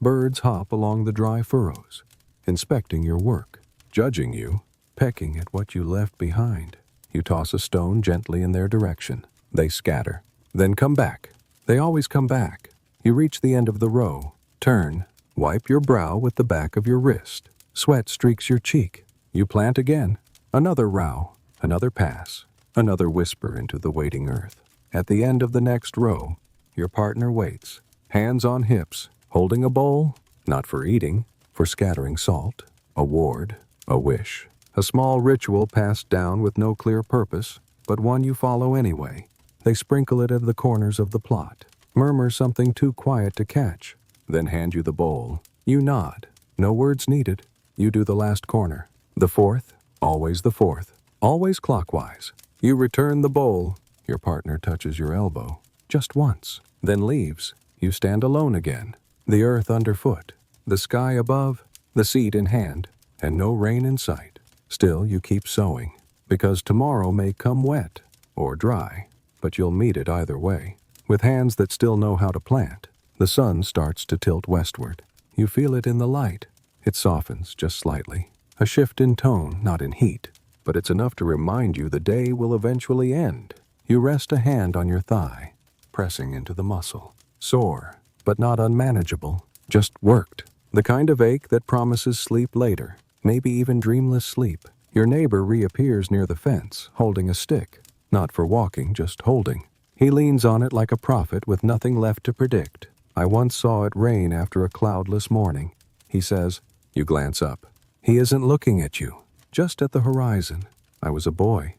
birds hop along the dry furrows, inspecting your work, judging you, pecking at what you left behind. You toss a stone gently in their direction. They scatter, then come back. They always come back. You reach the end of the row, turn, wipe your brow with the back of your wrist. Sweat streaks your cheek. You plant again. Another row, another pass, another whisper into the waiting earth. At the end of the next row, your partner waits, hands on hips, holding a bowl, not for eating, for scattering salt, a ward, a wish. A small ritual passed down with no clear purpose, but one you follow anyway. They sprinkle it at the corners of the plot, murmur something too quiet to catch, then hand you the bowl. You nod. No words needed. You do the last corner. The fourth, always the fourth, always clockwise. You return the bowl. Your partner touches your elbow, just once, then leaves. You stand alone again. The earth underfoot, the sky above, the seed in hand, and no rain in sight. Still, you keep sowing, because tomorrow may come wet or dry, but you'll meet it either way. With hands that still know how to plant, the sun starts to tilt westward. You feel it in the light. It softens just slightly. A shift in tone, not in heat, but it's enough to remind you the day will eventually end. You rest a hand on your thigh, pressing into the muscle. Sore, but not unmanageable, just worked. The kind of ache that promises sleep later, maybe even dreamless sleep. Your neighbor reappears near the fence, holding a stick. Not for walking, just holding. He leans on it like a prophet with nothing left to predict. I once saw it rain after a cloudless morning. He says. You glance up. He isn't looking at you, just at the horizon. I was a boy.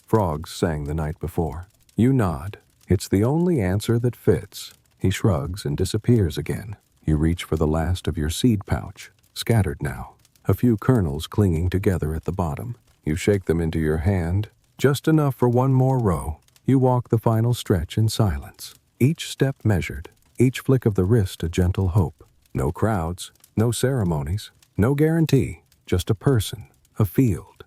Frogs sang the night before. You nod. It's the only answer that fits. He shrugs and disappears again. You reach for the last of your seed pouch, scattered now. A few kernels clinging together at the bottom. You shake them into your hand, just enough for one more row. You walk the final stretch in silence. Each step measured, each flick of the wrist a gentle hope. No crowds, no ceremonies, no guarantee, just a person, a field,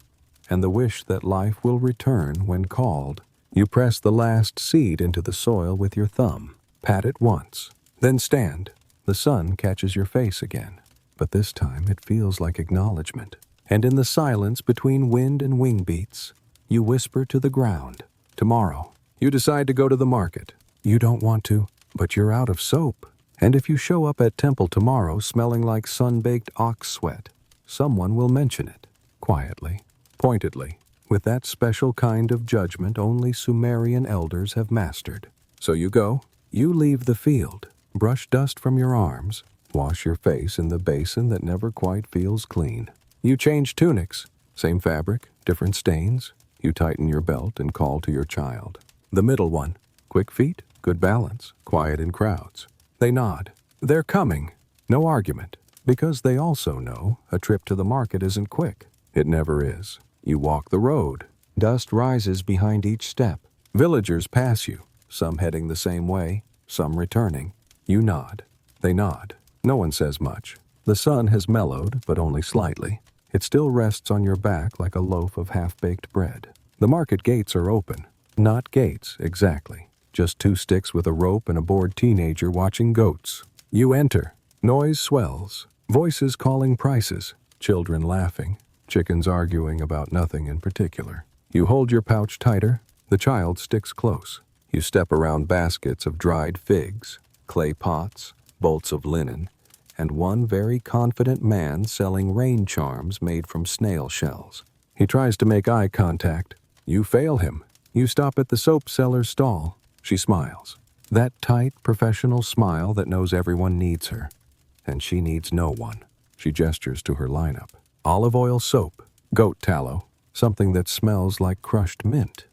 and the wish that life will return when called. You press the last seed into the soil with your thumb, pat it once, then stand. The sun catches your face again, but this time it feels like acknowledgement. And in the silence between wind and wing beats, you whisper to the ground, tomorrow. You decide to go to the market. You don't want to, but you're out of soap. And if you show up at temple tomorrow smelling like sun-baked ox sweat, someone will mention it, quietly, pointedly, with that special kind of judgment only Sumerian elders have mastered. So you go, you leave the field, brush dust from your arms, wash your face in the basin that never quite feels clean. You change tunics, same fabric, different stains. You tighten your belt and call to your child. The middle one, quick feet, good balance, quiet in crowds. They nod. They're coming. No argument, because they also know a trip to the market isn't quick. It never is. You walk the road. Dust rises behind each step. Villagers pass you, some heading the same way, some returning. You nod. They nod. No one says much. The sun has mellowed, but only slightly. It still rests on your back like a loaf of half-baked bread. The market gates are open. Not gates, exactly. Just two sticks with a rope and a bored teenager watching goats. You enter. Noise swells. Voices calling prices. Children laughing. Chickens arguing about nothing in particular. You hold your pouch tighter. The child sticks close. You step around baskets of dried figs, clay pots, bolts of linen, and one very confident man selling rain charms made from snail shells. He tries to make eye contact. You fail him. You stop at the soap seller's stall. She smiles. That tight, professional smile that knows everyone needs her. And she needs no one. She gestures to her lineup. Olive oil soap, goat tallow, something that smells like crushed mint,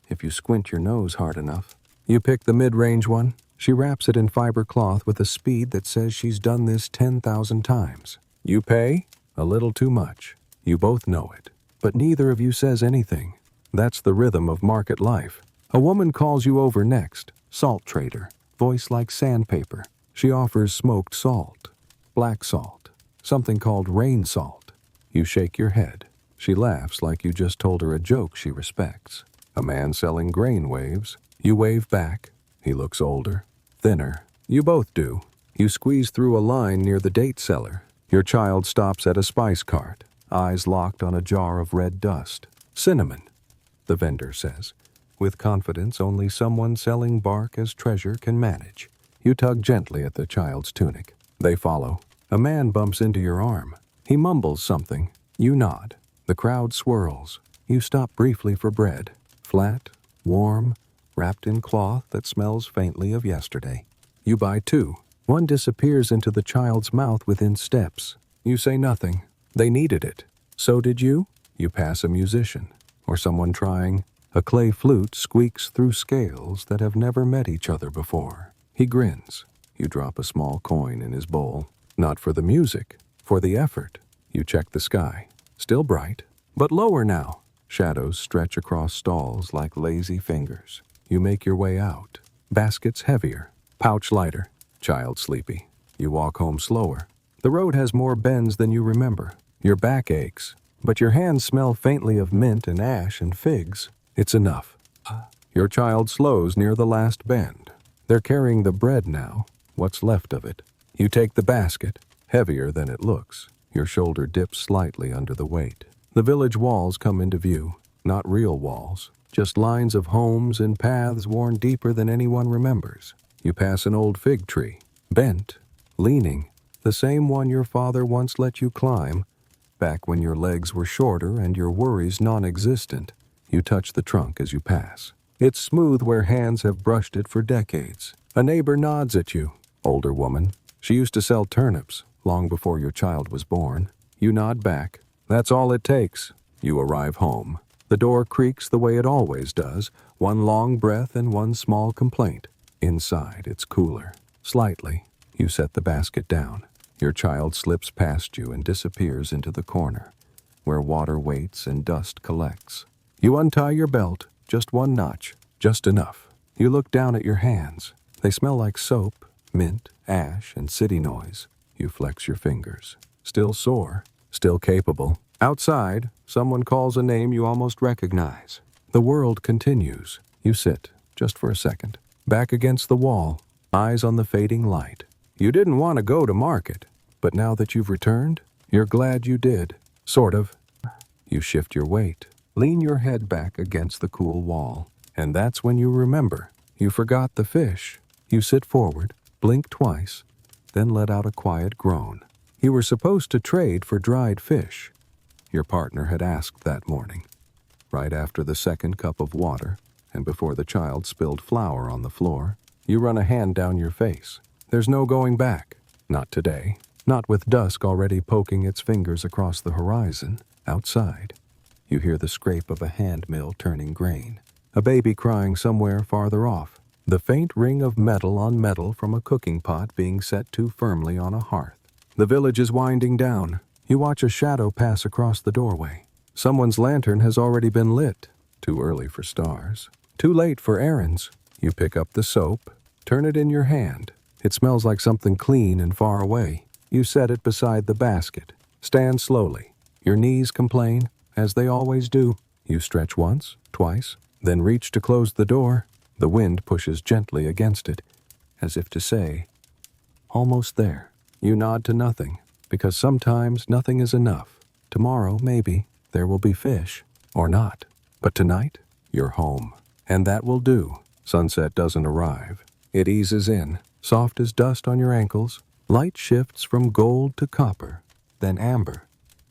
if you squint your nose hard enough. You pick the mid-range one. She wraps it in fiber cloth with a speed that says she's done this 10,000 times. You pay? A little too much. You both know it. But neither of you says anything. That's the rhythm of market life. A woman calls you over next. Salt trader. Voice like sandpaper. She offers smoked salt. Black salt. Something called rain salt. You shake your head. She laughs like you just told her a joke she respects. A man selling grain waves. You wave back. He looks older, thinner. You both do. You squeeze through a line near the date cellar. Your child stops at a spice cart, eyes locked on a jar of red dust. Cinnamon, the vendor says, with confidence only someone selling bark as treasure can manage. You tug gently at the child's tunic. They follow. A man bumps into your arm. He mumbles something. You nod. The crowd swirls. You stop briefly for bread. Flat, warm, wrapped in cloth that smells faintly of yesterday. You buy two. One disappears into the child's mouth within steps. You say nothing. They needed it. So did you? You pass a musician, or someone trying. A clay flute squeaks through scales that have never met each other before. He grins. You drop a small coin in his bowl. Not for the music, for the effort. You check the sky. Still bright, but lower now. Shadows stretch across stalls like lazy fingers. You make your way out. Baskets heavier, pouch lighter, child sleepy. You walk home slower. The road has more bends than you remember. Your back aches, but your hands smell faintly of mint and ash and figs. It's enough. Your child slows near the last bend. They're carrying the bread now, what's left of it. You take the basket, heavier than it looks. Your shoulder dips slightly under the weight. The village walls come into view, not real walls, just lines of homes and paths worn deeper than anyone remembers. You pass an old fig tree, bent, leaning, the same one your father once let you climb, back when your legs were shorter and your worries non-existent. You touch the trunk as you pass. It's smooth where hands have brushed it for decades. A neighbor nods at you, older woman. She used to sell turnips long before your child was born. You nod back. That's all it takes. You arrive home. The door creaks the way it always does, one long breath and one small complaint. Inside, it's cooler. Slightly, you set the basket down. Your child slips past you and disappears into the corner, where water waits and dust collects. You untie your belt, just one notch, just enough. You look down at your hands. They smell like soap, mint, ash, and city noise. You flex your fingers. Still sore, still capable. Outside, someone calls a name you almost recognize. The world continues. You sit, just for a second, back against the wall, eyes on the fading light. You didn't want to go to market, but now that you've returned, you're glad you did. Sort of. You shift your weight, lean your head back against the cool wall, and that's when you remember. You forgot the fish. You sit forward, blink twice, then let out a quiet groan. You were supposed to trade for dried fish. Your partner had asked that morning, right after the second cup of water, and before the child spilled flour on the floor. You run a hand down your face. There's no going back. Not today. Not with dusk already poking its fingers across the horizon. Outside, you hear the scrape of a hand mill turning grain. A baby crying somewhere farther off. The faint ring of metal on metal from a cooking pot being set too firmly on a hearth. The village is winding down. You watch a shadow pass across the doorway. Someone's lantern has already been lit. Too early for stars. Too late for errands. You pick up the soap, turn it in your hand. It smells like something clean and far away. You set it beside the basket. Stand slowly. Your knees complain, as they always do. You stretch once, twice, then reach to close the door. The wind pushes gently against it, as if to say, almost there. You nod to nothing, because sometimes nothing is enough. Tomorrow, maybe, there will be fish, or not. But tonight, you're home. And that will do. Sunset doesn't arrive. It eases in, soft as dust on your ankles. Light shifts from gold to copper, then amber,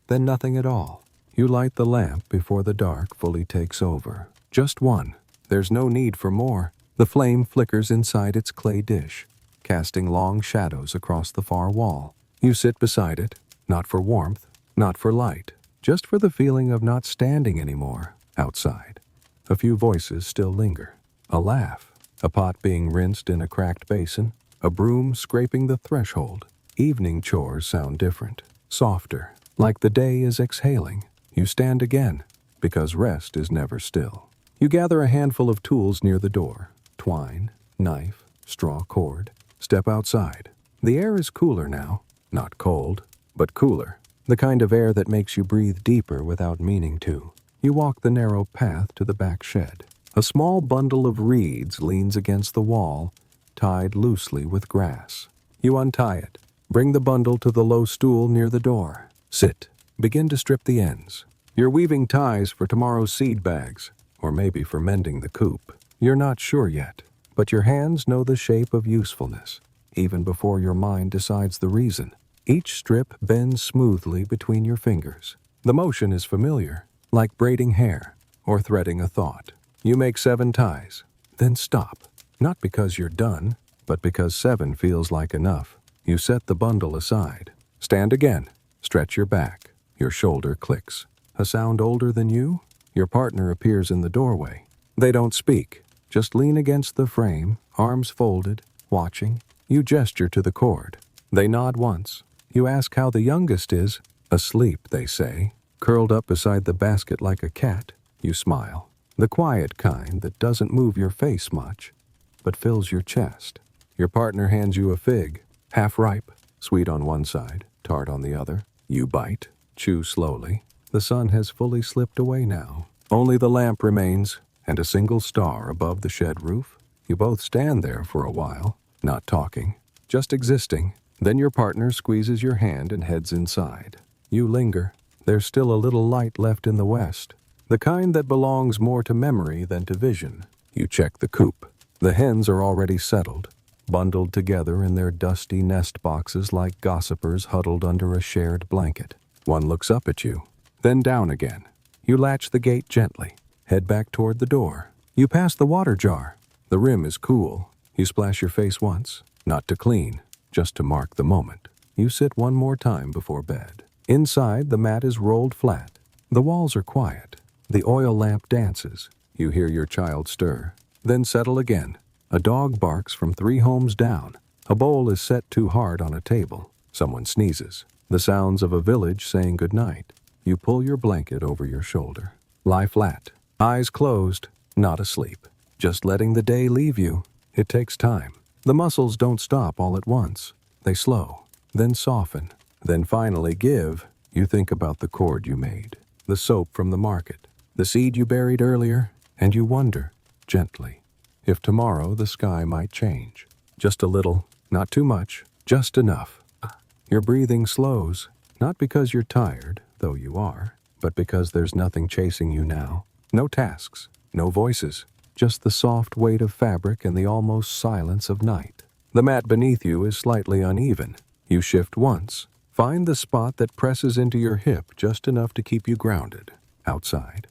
then nothing at all. You light the lamp before the dark fully takes over. Just one. There's no need for more. The flame flickers inside its clay dish, casting long shadows across the far wall. You sit beside it, not for warmth, not for light, just for the feeling of not standing anymore. Outside, a few voices still linger. A laugh, a pot being rinsed in a cracked basin, a broom scraping the threshold. Evening chores sound different, softer, like the day is exhaling. You stand again, because rest is never still. You gather a handful of tools near the door. Twine, knife, straw cord. Step outside. The air is cooler now. Not cold, but cooler. The kind of air that makes you breathe deeper without meaning to. You walk the narrow path to the back shed. A small bundle of reeds leans against the wall, tied loosely with grass. You untie it. Bring the bundle to the low stool near the door. Sit. Begin to strip the ends. You're weaving ties for tomorrow's seed bags, or maybe for mending the coop. You're not sure yet, but your hands know the shape of usefulness, even before your mind decides the reason. Each strip bends smoothly between your fingers. The motion is familiar, like braiding hair or threading a thought. You make 7 ties, then stop. Not because you're done, but because 7 feels like enough. You set the bundle aside. Stand again. Stretch your back. Your shoulder clicks. A sound older than you? Your partner appears in the doorway. They don't speak, just lean against the frame, arms folded, watching. You gesture to the cord. They nod once. You ask how the youngest is. Asleep, they say. Curled up beside the basket like a cat. You smile. The quiet kind that doesn't move your face much, but fills your chest. Your partner hands you a fig, half ripe, sweet on one side, tart on the other. You bite, chew slowly. The sun has fully slipped away now. Only the lamp remains, and a single star above the shed roof. You both stand there for a while, not talking, just existing. Then your partner squeezes your hand and heads inside. You linger. There's still a little light left in the west, the kind that belongs more to memory than to vision. You check the coop. The hens are already settled, bundled together in their dusty nest boxes like gossipers huddled under a shared blanket. One looks up at you, then down again. You latch the gate gently, head back toward the door. You pass the water jar. The rim is cool. You splash your face once, not to clean, just to mark the moment. You sit one more time before bed. Inside, the mat is rolled flat. The walls are quiet. The oil lamp dances. You hear your child stir, then settle again. A dog barks from 3 homes down. A bowl is set too hard on a table. Someone sneezes. The sounds of a village saying goodnight. You pull your blanket over your shoulder. Lie flat, eyes closed, not asleep. Just letting the day leave you. It takes time. The muscles don't stop all at once. They slow, then soften, then finally give. You think about the cord you made, the soap from the market, the seed you buried earlier, and you wonder, gently, if tomorrow the sky might change. Just a little, not too much, just enough. Your breathing slows, not because you're tired, though you are, but because there's nothing chasing you now. No tasks, no voices, just the soft weight of fabric and the almost silence of night. The mat beneath you is slightly uneven. You shift once, find the spot that presses into your hip just enough to keep you grounded. Outside,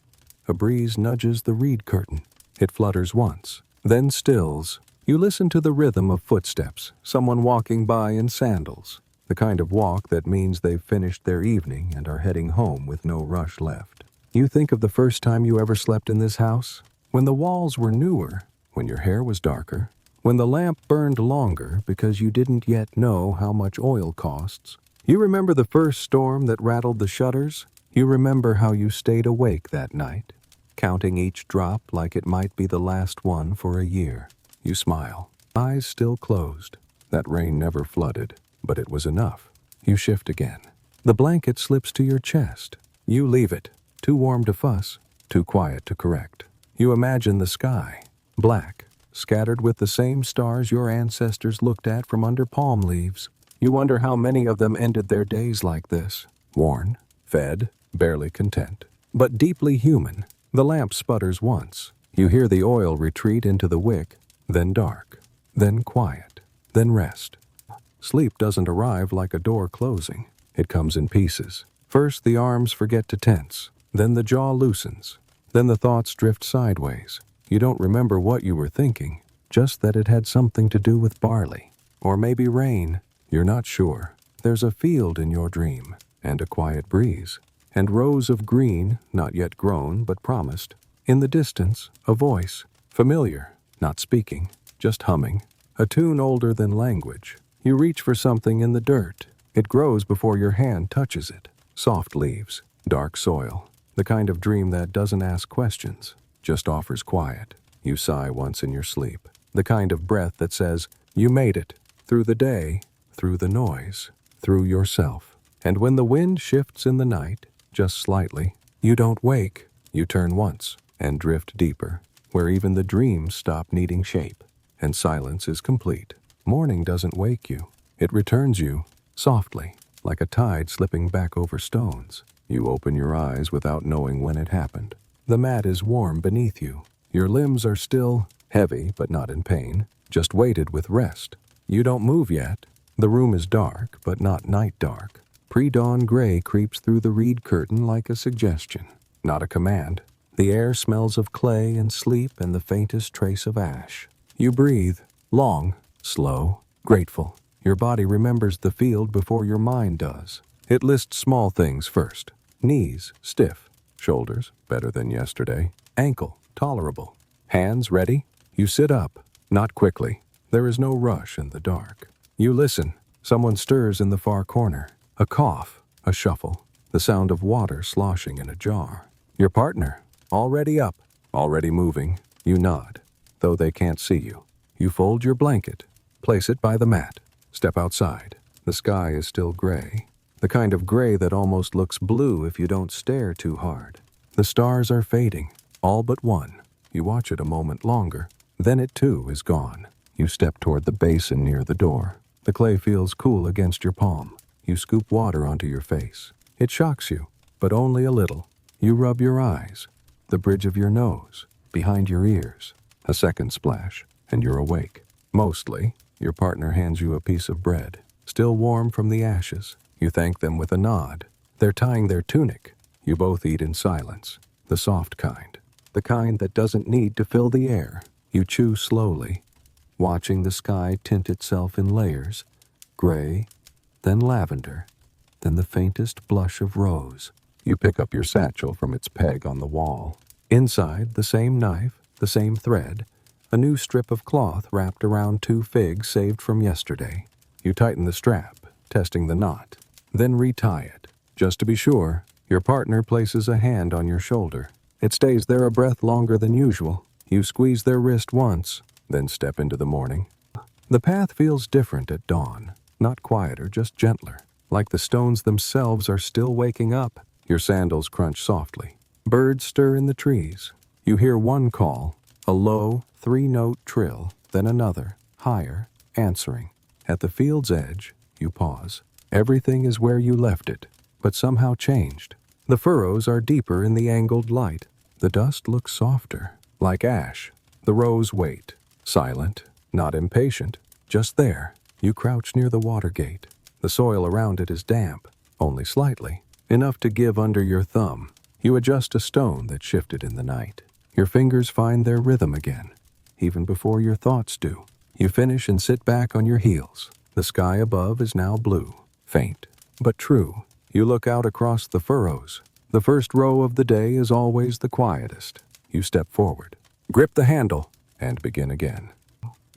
a breeze nudges the reed curtain. It flutters once, then stills. You listen to the rhythm of footsteps, someone walking by in sandals, the kind of walk that means they've finished their evening and are heading home with no rush left. You think of the first time you ever slept in this house, when the walls were newer, when your hair was darker, when the lamp burned longer because you didn't yet know how much oil costs. You remember the first storm that rattled the shutters? You remember how you stayed awake that night, counting each drop like it might be the last one for a year. You smile, eyes still closed. That rain never flooded, but it was enough. You shift again. The blanket slips to your chest. You leave it, too warm to fuss, too quiet to correct. You imagine the sky, black, scattered with the same stars your ancestors looked at from under palm leaves. You wonder how many of them ended their days like this, worn, fed, barely content, but deeply human. The lamp sputters once. You hear the oil retreat into the wick, then dark, then quiet, then rest. Sleep doesn't arrive like a door closing. It comes in pieces. First, the arms forget to tense. Then the jaw loosens. Then the thoughts drift sideways. You don't remember what you were thinking, just that it had something to do with barley. Or maybe rain. You're not sure. There's a field in your dream, and a quiet breeze, and rows of green, not yet grown but promised. In the distance, a voice, familiar, not speaking, just humming, a tune older than language. You reach for something in the dirt. It grows before your hand touches it. Soft leaves, dark soil, the kind of dream that doesn't ask questions, just offers quiet. You sigh once in your sleep, the kind of breath that says, you made it, through the day, through the noise, through yourself. And when the wind shifts in the night, just slightly, you don't wake. You turn once and drift deeper. where even the dreams stop needing shape, and silence is complete. Morning doesn't wake you. It returns you, softly, like a tide slipping back over stones. You open your eyes without knowing when it happened. The mat is warm beneath you. Your limbs are still heavy but not in pain, just weighted with rest. You don't move yet. The room is dark, but not night dark. Pre-dawn gray creeps through the reed curtain like a suggestion, not a command. The air smells of clay and sleep and the faintest trace of ash. You breathe, long, slow, grateful. Your body remembers the field before your mind does. It lists small things first. Knees, stiff. Shoulders, better than yesterday. Ankle, tolerable. Hands, ready? You sit up, not quickly. There is no rush in the dark. You listen. Someone stirs in the far corner. A cough, a shuffle, the sound of water sloshing in a jar. Your partner, already up, already moving. You nod, though they can't see you. You fold your blanket, place it by the mat, step outside. The sky is still gray, the kind of gray that almost looks blue if you don't stare too hard. The stars are fading, all but one. You watch it a moment longer, then it too is gone. You step toward the basin near the door. The clay feels cool against your palm. You scoop water onto your face. It shocks you, but only a little. You rub your eyes, the bridge of your nose, behind your ears. A second splash, and you're awake. Mostly, your partner hands you a piece of bread, still warm from the ashes. You thank them with a nod. They're tying their tunic. You both eat in silence, the soft kind, the kind that doesn't need to fill the air. You chew slowly, watching the sky tint itself in layers, gray, then lavender, then the faintest blush of rose. You pick up your satchel from its peg on the wall. Inside, the same knife, the same thread, a new strip of cloth wrapped around 2 figs saved from yesterday. You tighten the strap, testing the knot, then retie it. Just to be sure, your partner places a hand on your shoulder. It stays there a breath longer than usual. You squeeze their wrist once, then step into the morning. The path feels different at dawn. Not quieter, just gentler, like the stones themselves are still waking up. Your sandals crunch softly. Birds stir in the trees. You hear one call, a low, 3-note trill, then another, higher, answering. At the field's edge, you pause. Everything is where you left it, but somehow changed. The furrows are deeper in the angled light. The dust looks softer, like ash. The rows wait, silent, not impatient, just there. You crouch near the water gate. The soil around it is damp, only slightly, enough to give under your thumb. You adjust a stone that shifted in the night. Your fingers find their rhythm again, even before your thoughts do. You finish and sit back on your heels. The sky above is now blue, faint, but true. You look out across the furrows. The first row of the day is always the quietest. You step forward, grip the handle, and begin again.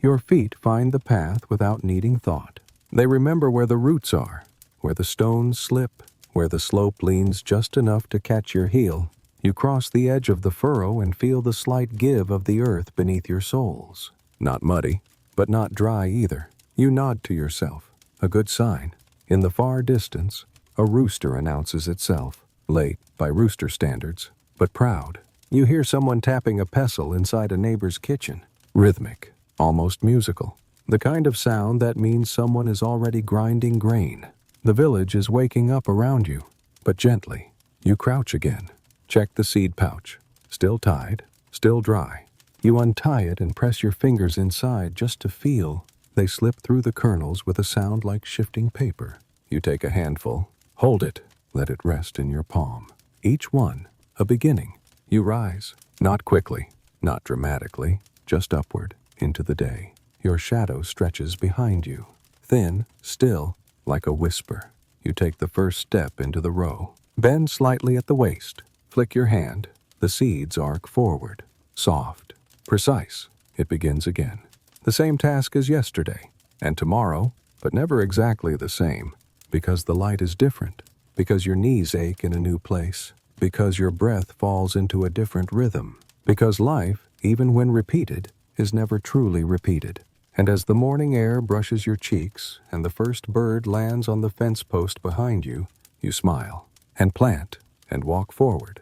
Your feet find the path without needing thought. They remember where the roots are, where the stones slip, where the slope leans just enough to catch your heel. You cross the edge of the furrow and feel the slight give of the earth beneath your soles. Not muddy, but not dry either. You nod to yourself, a good sign. In the far distance, a rooster announces itself, late by rooster standards, but proud. You hear someone tapping a pestle inside a neighbor's kitchen, rhythmic, almost musical. The kind of sound that means someone is already grinding grain. The village is waking up around you, but gently. You crouch again, check the seed pouch. Still tied, still dry. You untie it and press your fingers inside just to feel. They slip through the kernels with a sound like shifting paper. You take a handful, hold it, let it rest in your palm. Each one, a beginning. You rise, not quickly, not dramatically, just upward, into the day. Your shadow stretches behind you, thin, still, like a whisper. You take the first step into the row. Bend slightly at the waist. Flick your hand. The seeds arc forward. Soft, precise. It begins again. The same task as yesterday, and tomorrow, but never exactly the same, because the light is different, because your knees ache in a new place, because your breath falls into a different rhythm, because life, even when repeated, is never truly repeated. And as the morning air brushes your cheeks and the first bird lands on the fence post behind you, you smile and plant and walk forward.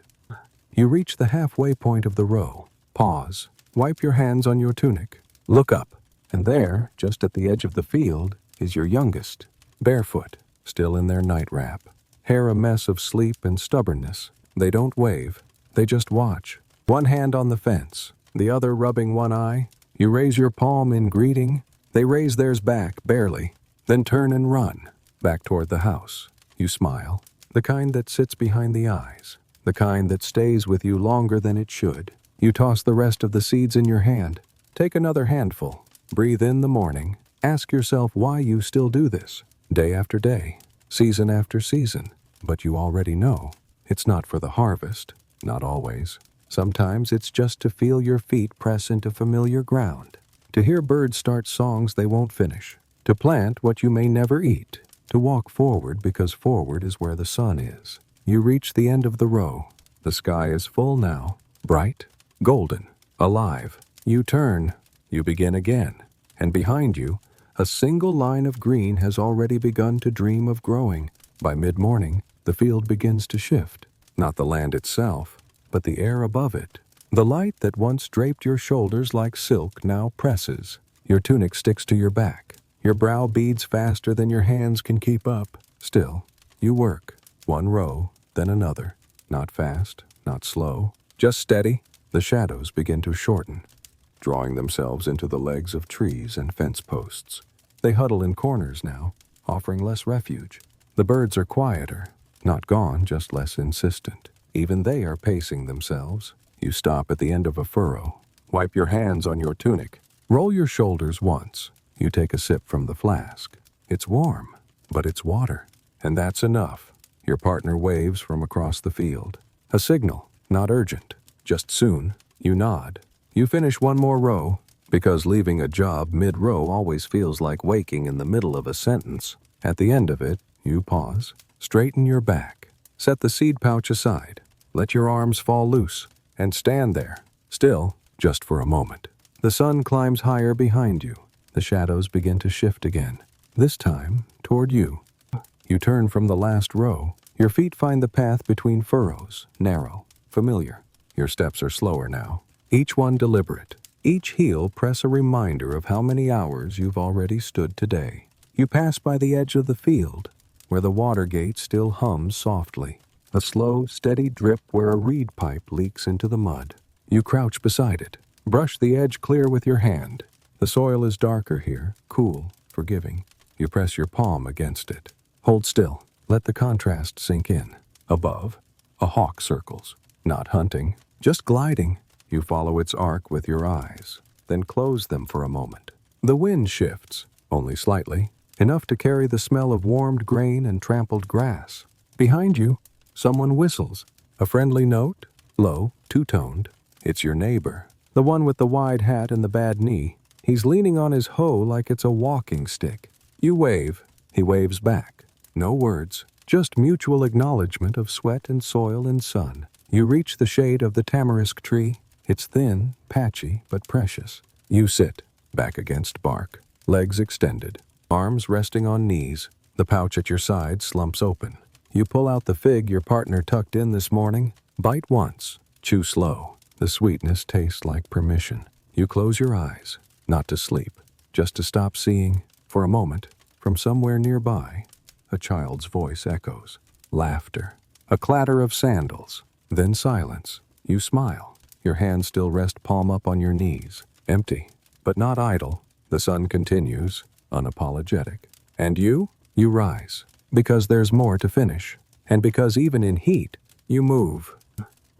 You reach the halfway point of the row, pause, Wipe your hands on your tunic. Look up. And there, just at the edge of the field, is your youngest, barefoot, still in their night wrap. Hair a mess of sleep and stubbornness. They don't wave. They just watch. One hand on the fence, the other rubbing one eye. You raise your palm in greeting. They raise theirs back, barely, then turn and run, back toward the house. You smile, the kind that sits behind the eyes, the kind that stays with you longer than it should. You toss the rest of the seeds in your hand. Take another handful. Breathe in the morning. Ask yourself why you still do this, day after day, season after season. But you already know, it's not for the harvest, not always. Sometimes it's just to feel your feet press into familiar ground, to hear birds start songs they won't finish, to plant what you may never eat, to walk forward because forward is where the sun is. You reach the end of the row. The sky is full now, bright, golden, alive. You turn, you begin again, and behind you, a single line of green has already begun to dream of growing. By mid-morning, the field begins to shift, not the land itself, but the air above it. The light that once draped your shoulders like silk now presses. Your tunic sticks to your back. Your brow beads faster than your hands can keep up. Still, you work, one row, then another. Not fast, not slow, just steady. The shadows begin to shorten, drawing themselves into the legs of trees and fence posts. They huddle in corners now, offering less refuge. The birds are quieter, not gone, just less insistent. Even they are pacing themselves. You stop at the end of a furrow. Wipe your hands on your tunic. Roll your shoulders once. You take a sip from the flask. It's warm, but it's water. And that's enough. Your partner waves from across the field. A signal, not urgent, just soon. You nod. You finish one more row, because leaving a job mid-row always feels like waking in the middle of a sentence. At the end of it, you pause, straighten your back, set the seed pouch aside, let your arms fall loose, and stand there, still, just for a moment. The sun climbs higher behind you. The shadows begin to shift again, this time toward you. You turn from the last row. Your feet find the path between furrows, narrow, familiar. Your steps are slower now, each one deliberate. Each heel press a reminder of how many hours you've already stood today. You pass by the edge of the field, where the water gate still hums softly. A slow, steady drip where a reed pipe leaks into the mud. You crouch beside it. Brush the edge clear with your hand. The soil is darker here, cool, forgiving. You press your palm against it. Hold still. Let the contrast sink in. Above, a hawk circles. Not hunting, just gliding. You follow its arc with your eyes, then close them for a moment. The wind shifts, only slightly, enough to carry the smell of warmed grain and trampled grass. Behind you, someone whistles. A friendly note, low, two-toned. It's your neighbor, the one with the wide hat and the bad knee. He's leaning on his hoe like it's a walking stick. You wave. He waves back. No words, just mutual acknowledgement of sweat and soil and sun. You reach the shade of the tamarisk tree. It's thin, patchy, but precious. You sit, back against bark, legs extended, arms resting on knees. The pouch at your side slumps open. You pull out the fig your partner tucked in this morning. Bite once, chew slow. The sweetness tastes like permission. You close your eyes, not to sleep, just to stop seeing. For a moment, from somewhere nearby, a child's voice echoes. Laughter, a clatter of sandals, then silence. You smile. Your hands still rest palm up on your knees, empty, but not idle. The sun continues, unapologetic. And you rise, because there's more to finish. And because even in heat, you move.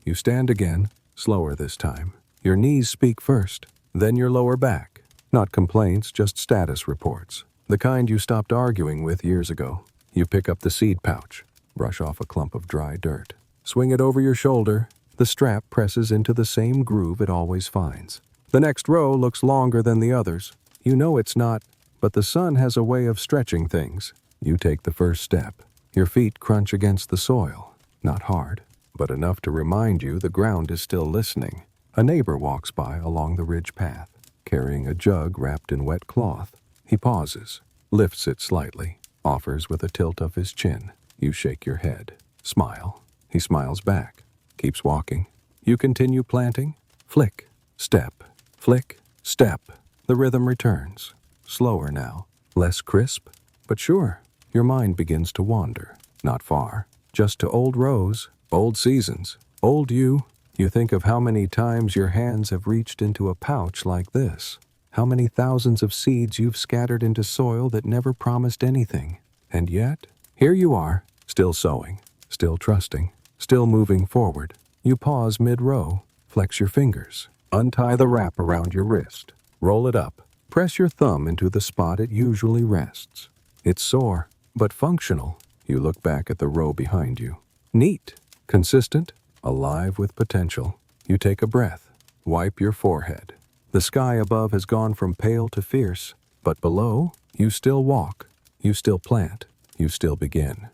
You stand again, slower this time. Your knees speak first, then your lower back. Not complaints, just status reports. The kind you stopped arguing with years ago. You pick up the seed pouch, brush off a clump of dry dirt. Swing it over your shoulder. The strap presses into the same groove it always finds. The next row looks longer than the others. You know it's not, but the sun has a way of stretching things. You take the first step. Your feet crunch against the soil. Not hard, but enough to remind you the ground is still listening. A neighbor walks by along the ridge path, carrying a jug wrapped in wet cloth. He pauses, lifts it slightly, offers with a tilt of his chin. You shake your head. Smile. He smiles back. Keeps walking. You continue planting. Flick. Step. Flick, step. The rhythm returns. Slower now. Less crisp. But sure, your mind begins to wander. Not far. Just to old rows, old seasons, old you. You think of how many times your hands have reached into a pouch like this. How many thousands of seeds you've scattered into soil that never promised anything. And yet, here you are, still sowing, still trusting, still moving forward. You pause mid-row, flex your fingers, untie the wrap around your wrist, roll it up, press your thumb into the spot it usually rests. It's sore, but functional. You look back at the row behind you. Neat, consistent, alive with potential. You take a breath, wipe your forehead. The sky above has gone from pale to fierce, but below, you still walk, you still plant, you still begin.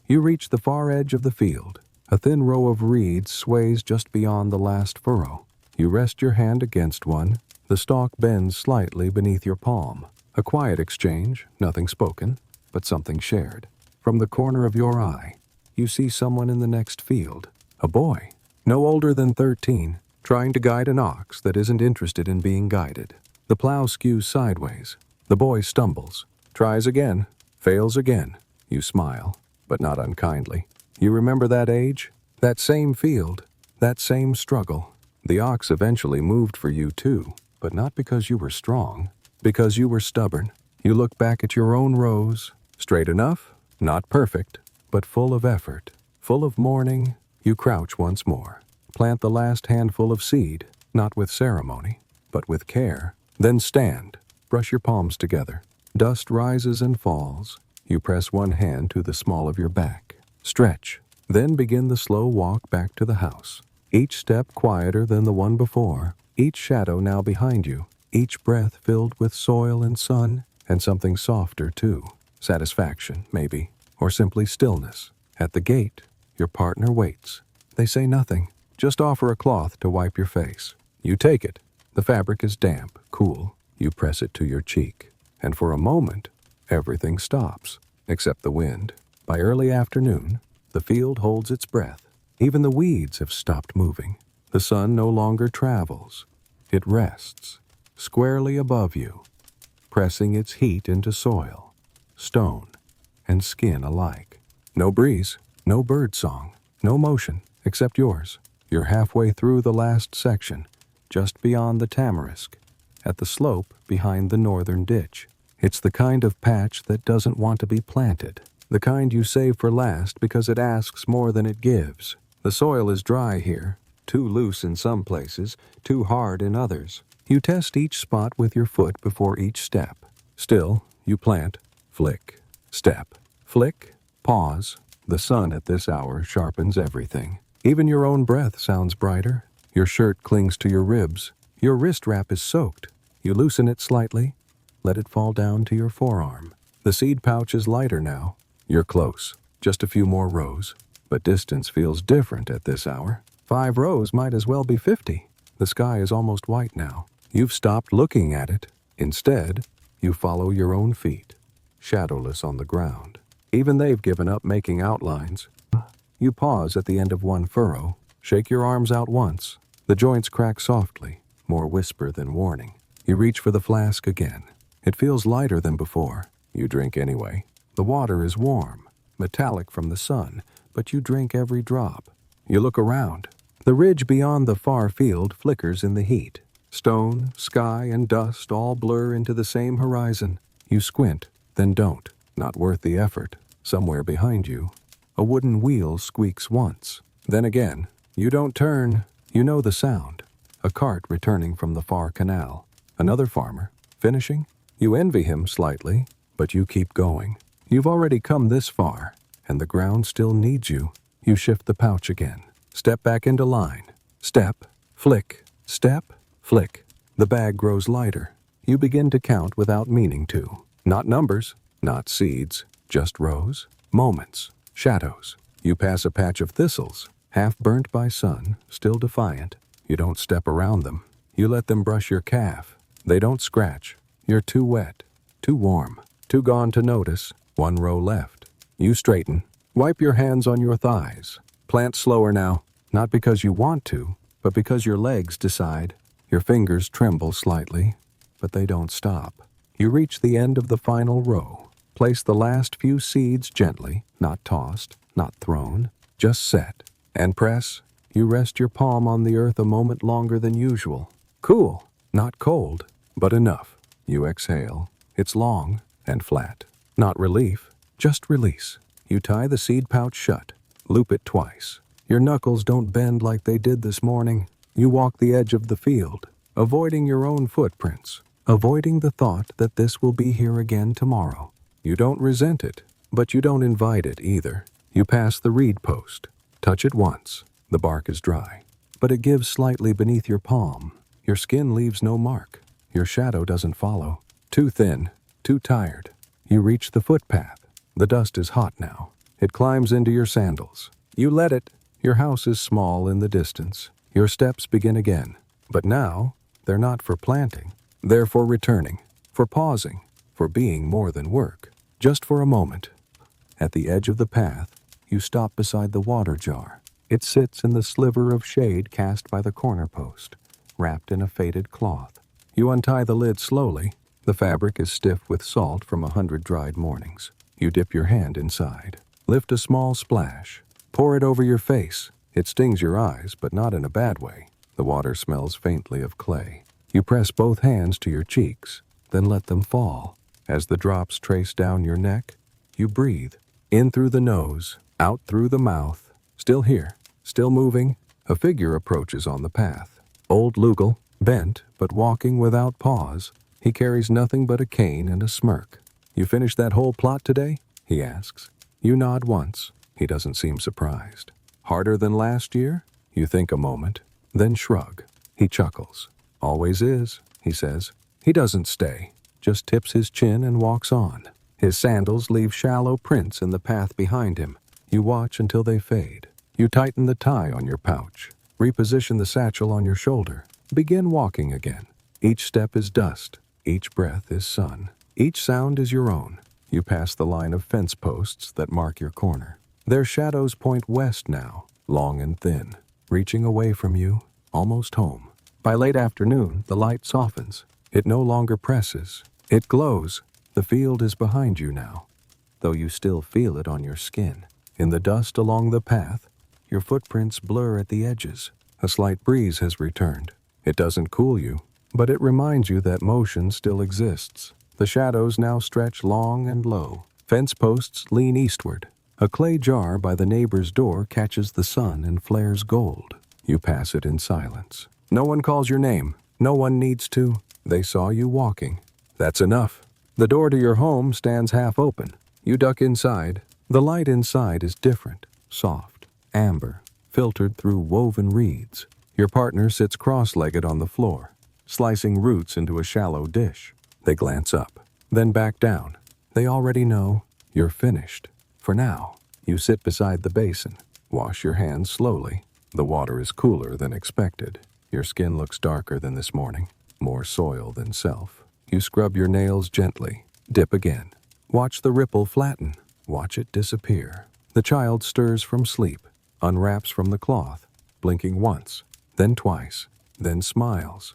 You reach the far edge of the field. A thin row of reeds sways just beyond the last furrow. You rest your hand against one. The stalk bends slightly beneath your palm. A quiet exchange, nothing spoken, but something shared. From the corner of your eye, you see someone in the next field. A boy, no older than 13, trying to guide an ox that isn't interested in being guided. The plow skews sideways. The boy stumbles, tries again, fails again. You smile, but not unkindly. You remember that age, that same field, that same struggle. The ox eventually moved for you too, but not because you were strong, because you were stubborn. You look back at your own rows, straight enough, not perfect, but full of effort, full of mourning. You crouch once more, plant the last handful of seed, not with ceremony, but with care. Then stand, brush your palms together. Dust rises and falls. You press one hand to the small of your back. Stretch, then begin the slow walk back to the house. Each step quieter than the one before, each shadow now behind you, each breath filled with soil and sun, and something softer too. Satisfaction, maybe, or simply stillness. At the gate, your partner waits. They say nothing, just offer a cloth to wipe your face. You take it. The fabric is damp, cool. You press it to your cheek. And for a moment, everything stops, except the wind. By early afternoon, the field holds its breath. Even the weeds have stopped moving. The sun no longer travels. It rests, squarely above you, pressing its heat into soil, stone, and skin alike. No breeze, no bird song, no motion, except yours. You're halfway through the last section, just beyond the tamarisk, at the slope behind the northern ditch. It's the kind of patch that doesn't want to be planted. The kind you save for last because it asks more than it gives. The soil is dry here, too loose in some places, too hard in others. You test each spot with your foot before each step. Still, you plant, flick, step, flick, pause. The sun at this hour sharpens everything. Even your own breath sounds brighter. Your shirt clings to your ribs. Your wrist wrap is soaked. You loosen it slightly, let it fall down to your forearm. The seed pouch is lighter now. You're close, just a few more rows. But distance feels different at this hour. 5 rows might as well be 50. The sky is almost white now. You've stopped looking at it. Instead, you follow your own feet, shadowless on the ground. Even they've given up making outlines. You pause at the end of one furrow, shake your arms out once. The joints crack softly, more whisper than warning. You reach for the flask again. It feels lighter than before. You drink anyway. The water is warm, metallic from the sun, but you drink every drop. You look around. The ridge beyond the far field flickers in the heat. Stone, sky, and dust all blur into the same horizon. You squint, then don't. Not worth the effort. Somewhere behind you, a wooden wheel squeaks once. Then again, you don't turn. You know the sound. A cart returning from the far canal. Another farmer, finishing. You envy him slightly, but you keep going. You've already come this far, and the ground still needs you. You shift the pouch again. Step back into line. Step, flick, step, flick. The bag grows lighter. You begin to count without meaning to. Not numbers, not seeds, just rows, moments, shadows. You pass a patch of thistles, half burnt by sun, still defiant. You don't step around them. You let them brush your calf. They don't scratch. You're too wet, too warm, too gone to notice. 1 row left. You straighten. Wipe your hands on your thighs. Plant slower now, not because you want to, but because your legs decide. Your fingers tremble slightly, but they don't stop. You reach the end of the final row. Place the last few seeds gently, not tossed, not thrown, just set. And press. You rest your palm on the earth a moment longer than usual. Cool, not cold, but enough. You exhale. It's long and flat. Not relief, just release. You tie the seed pouch shut. Loop it twice. Your knuckles don't bend like they did this morning. You walk the edge of the field, avoiding your own footprints, avoiding the thought that this will be here again tomorrow. You don't resent it, but you don't invite it either. You pass the reed post. Touch it once. The bark is dry, but it gives slightly beneath your palm. Your skin leaves no mark. Your shadow doesn't follow. Too thin, too tired. You reach the footpath. The dust is hot now. It climbs into your sandals. You let it. Your house is small in the distance. Your steps begin again. But now, they're not for planting. They're for returning, for pausing, for being more than work. Just for a moment. At the edge of the path, you stop beside the water jar. It sits in the sliver of shade cast by the corner post, wrapped in a faded cloth. You untie the lid slowly. The fabric is stiff with salt from 100 dried mornings. You dip your hand inside. Lift a small splash. Pour it over your face. It stings your eyes, but not in a bad way. The water smells faintly of clay. You press both hands to your cheeks, then let them fall. As the drops trace down your neck, you breathe. In through the nose, out through the mouth. Still here, still moving. A figure approaches on the path. Old Lugal, bent, but walking without pause. He carries nothing but a cane and a smirk. You finish that whole plot today? He asks. You nod once. He doesn't seem surprised. Harder than last year? You think a moment, then shrug. He chuckles. Always is, he says. He doesn't stay, just tips his chin and walks on. His sandals leave shallow prints in the path behind him. You watch until they fade. You tighten the tie on your pouch. Reposition the satchel on your shoulder. Begin walking again. Each step is dust. Each breath is sun. Each sound is your own. You pass the line of fence posts that mark your corner. Their shadows point west now, long and thin, reaching away from you, almost home. By late afternoon, the light softens. It no longer presses. It glows. The field is behind you now, though you still feel it on your skin. In the dust along the path, your footprints blur at the edges. A slight breeze has returned. It doesn't cool you, but it reminds you that motion still exists. The shadows now stretch long and low. Fence posts lean eastward. A clay jar by the neighbor's door catches the sun and flares gold. You pass it in silence. No one calls your name. No one needs to. They saw you walking. That's enough. The door to your home stands half open. You duck inside. The light inside is different, soft, amber, filtered through woven reeds. Your partner sits cross-legged on the floor, slicing roots into a shallow dish. They glance up, then back down. They already know you're finished. For now, you sit beside the basin. Wash your hands slowly. The water is cooler than expected. Your skin looks darker than this morning, more soil than self. You scrub your nails gently. Dip again. Watch the ripple flatten. Watch it disappear. The child stirs from sleep, unwraps from the cloth, blinking once, then twice, then smiles.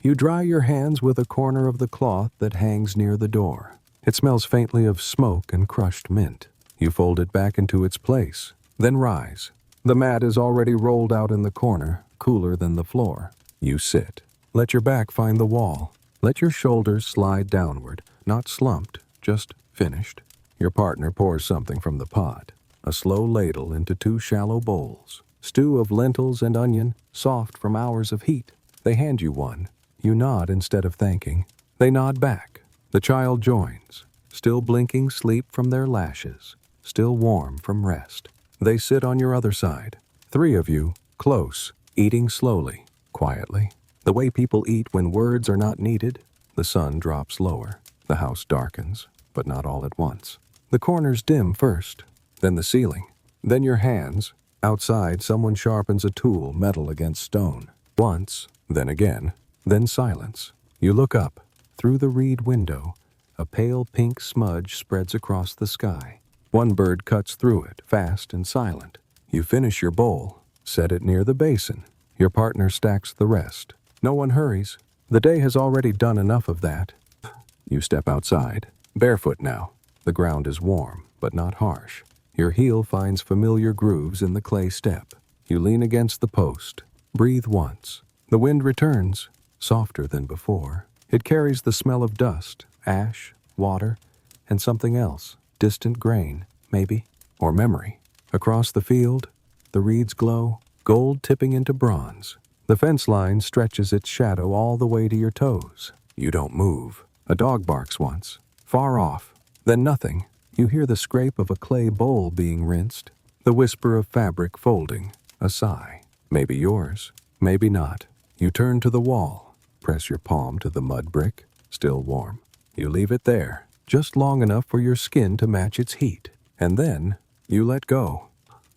You dry your hands with a corner of the cloth that hangs near the door. It smells faintly of smoke and crushed mint. You fold it back into its place, then rise. The mat is already rolled out in the corner, cooler than the floor. You sit. Let your back find the wall. Let your shoulders slide downward, not slumped, just finished. Your partner pours something from the pot, a slow ladle into 2 shallow bowls. Stew of lentils and onion, soft from hours of heat. They hand you one. You nod instead of thanking. They nod back. The child joins, still blinking sleep from their lashes, still warm from rest. They sit on your other side. 3 of you, close, eating slowly, quietly. The way people eat when words are not needed. The sun drops lower. The house darkens, but not all at once. The corners dim first, then the ceiling, then your hands. Outside, someone sharpens a tool, metal against stone. Once, then again, then silence. You look up. Through the reed window, a pale pink smudge spreads across the sky. One bird cuts through it, fast and silent. You finish your bowl, set it near the basin. Your partner stacks the rest. No one hurries. The day has already done enough of that. You step outside, barefoot now. The ground is warm, but not harsh. Your heel finds familiar grooves in the clay step. You lean against the post. Breathe once. The wind returns, softer than before. It carries the smell of dust, ash, water, and something else. Distant grain, maybe, or memory. Across the field, the reeds glow, gold tipping into bronze. The fence line stretches its shadow all the way to your toes. You don't move. A dog barks once, far off. Then nothing. You hear the scrape of a clay bowl being rinsed, the whisper of fabric folding, a sigh. Maybe yours, maybe not. You turn to the wall, press your palm to the mud brick, still warm. You leave it there, just long enough for your skin to match its heat. And then, you let go.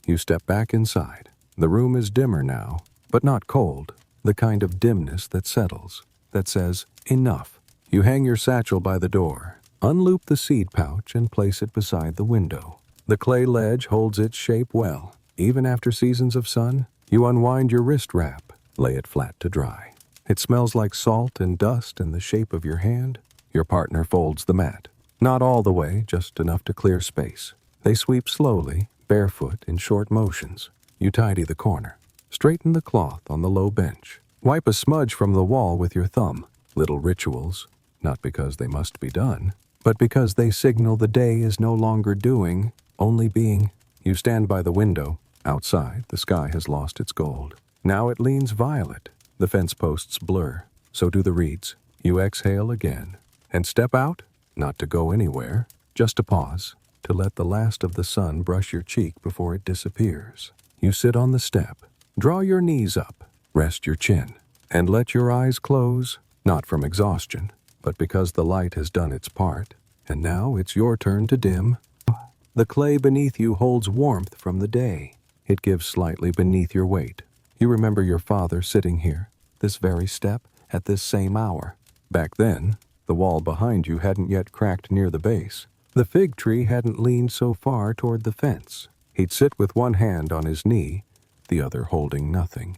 You step back inside. The room is dimmer now, but not cold, the kind of dimness that settles, that says, enough. You hang your satchel by the door, unloop the seed pouch and place it beside the window. The clay ledge holds its shape well. Even after seasons of sun, you unwind your wrist wrap, lay it flat to dry. It smells like salt and dust in the shape of your hand. Your partner folds the mat. Not all the way, just enough to clear space. They sweep slowly, barefoot in short motions. You tidy the corner. Straighten the cloth on the low bench. Wipe a smudge from the wall with your thumb. Little rituals, not because they must be done, but because they signal the day is no longer doing, only being. You stand by the window. Outside, the sky has lost its gold. Now it leans violet. The fence posts blur. So do the reeds. You exhale again. And step out, not to go anywhere, just to pause, to let the last of the sun brush your cheek before it disappears. You sit on the step. Draw your knees up. Rest your chin. And let your eyes close, not from exhaustion, but because the light has done its part. And now it's your turn to dim. The clay beneath you holds warmth from the day. It gives slightly beneath your weight. You remember your father sitting here, this very step, at this same hour. Back then, the wall behind you hadn't yet cracked near the base. The fig tree hadn't leaned so far toward the fence. He'd sit with one hand on his knee, the other holding nothing,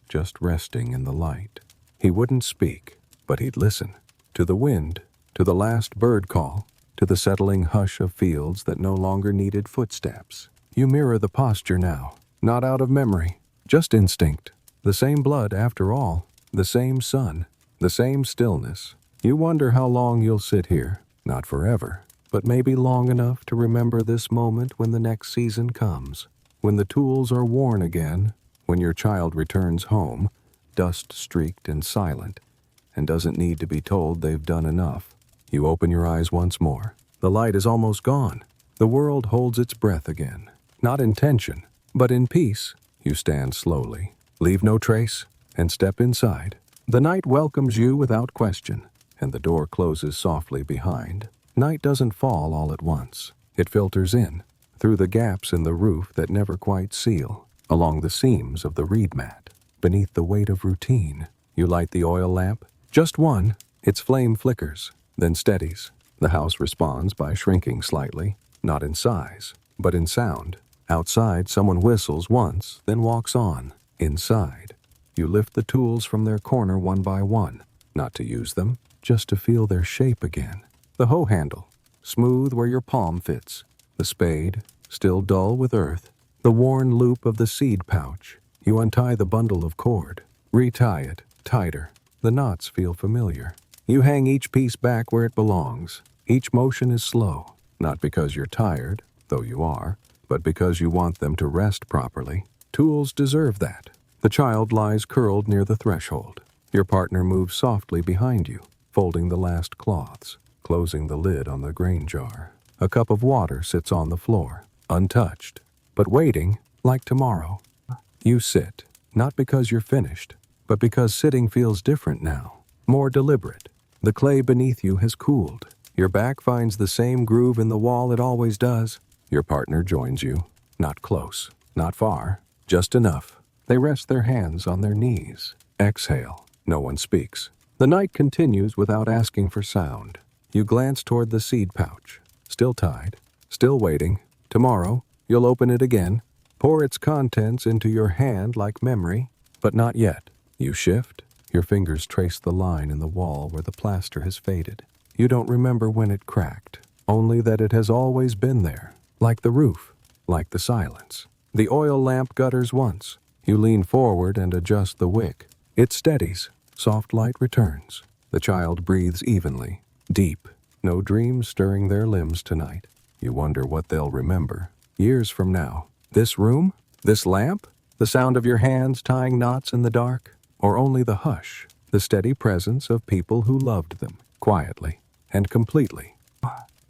just resting in the light. He wouldn't speak, but he'd listen. To the wind, to the last bird call, to the settling hush of fields that no longer needed footsteps. You mirror the posture now, not out of memory, just instinct. The same blood after all, the same sun, the same stillness. You wonder how long you'll sit here, not forever, but maybe long enough to remember this moment when the next season comes, when the tools are worn again, when your child returns home, dust-streaked and silent, and doesn't need to be told they've done enough. You open your eyes once more. The light is almost gone. The world holds its breath again. Not in tension, but in peace. You stand slowly, leave no trace, and step inside. The night welcomes you without question, and the door closes softly behind. Night doesn't fall all at once. It filters in, through the gaps in the roof that never quite seal, along the seams of the reed mat. Beneath the weight of routine, you light the oil lamp. Just one. Its flame flickers, then steadies. The house responds by shrinking slightly, not in size, but in sound. Outside, someone whistles once, then walks on. Inside, you lift the tools from their corner one by one, not to use them, just to feel their shape again. The hoe handle, smooth where your palm fits. The spade, still dull with earth. The worn loop of the seed pouch. You untie the bundle of cord, retie it, tighter. The knots feel familiar. You hang each piece back where it belongs. Each motion is slow, not because you're tired, though you are, but because you want them to rest properly. Tools deserve that. The child lies curled near the threshold. Your partner moves softly behind you, folding the last cloths, closing the lid on the grain jar. A cup of water sits on the floor, untouched, but waiting like tomorrow. You sit, not because you're finished, but because sitting feels different now, more deliberate. The clay beneath you has cooled. Your back finds the same groove in the wall it always does. Your partner joins you, not close, not far, just enough. They rest their hands on their knees. Exhale. No one speaks. The night continues without asking for sound. You glance toward the seed pouch, still tied, still waiting. Tomorrow, you'll open it again, pour its contents into your hand like memory, but not yet. You shift, Your fingers trace the line in the wall where the plaster has faded. You don't remember when it cracked, only that it has always been there, like the roof, like the silence. The oil lamp gutters once. You lean forward and adjust the wick. It steadies. Soft light returns. The child breathes evenly, deep. No dreams stirring their limbs tonight. You wonder what they'll remember. Years from now. This room? This lamp? The sound of your hands tying knots in the dark? Or only the hush, the steady presence of people who loved them, quietly and completely?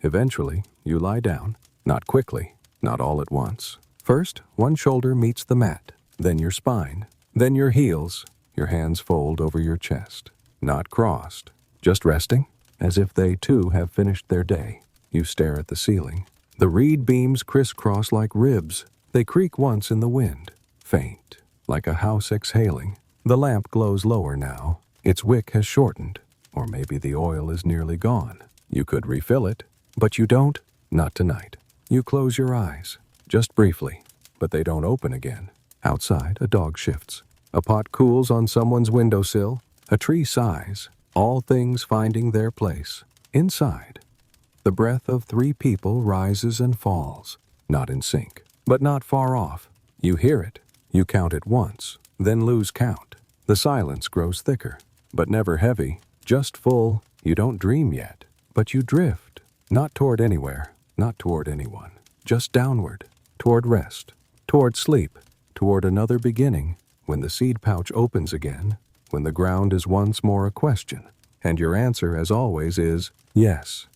Eventually, you lie down. Not quickly, not all at once. First, one shoulder meets the mat, then your spine, then your heels. Your hands fold over your chest. Not crossed, just resting, as if they too have finished their day. You stare at the ceiling. The reed beams crisscross like ribs. They creak once in the wind, faint, like a house exhaling. The lamp glows lower now. Its wick has shortened, or maybe the oil is nearly gone. You could refill it, but you don't. Not tonight. You close your eyes, just briefly, but they don't open again. Outside, a dog shifts. A pot cools on someone's windowsill. A tree sighs, all things finding their place. Inside, the breath of 3 people rises and falls, not in sync, but not far off. You hear it. You count it once, then lose count. The silence grows thicker, but never heavy, just full. You don't dream yet, but you drift, not toward anywhere, not toward anyone, just downward, toward rest, toward sleep, toward another beginning. When the seed pouch opens again, when the ground is once more a question, and your answer, as always, is yes.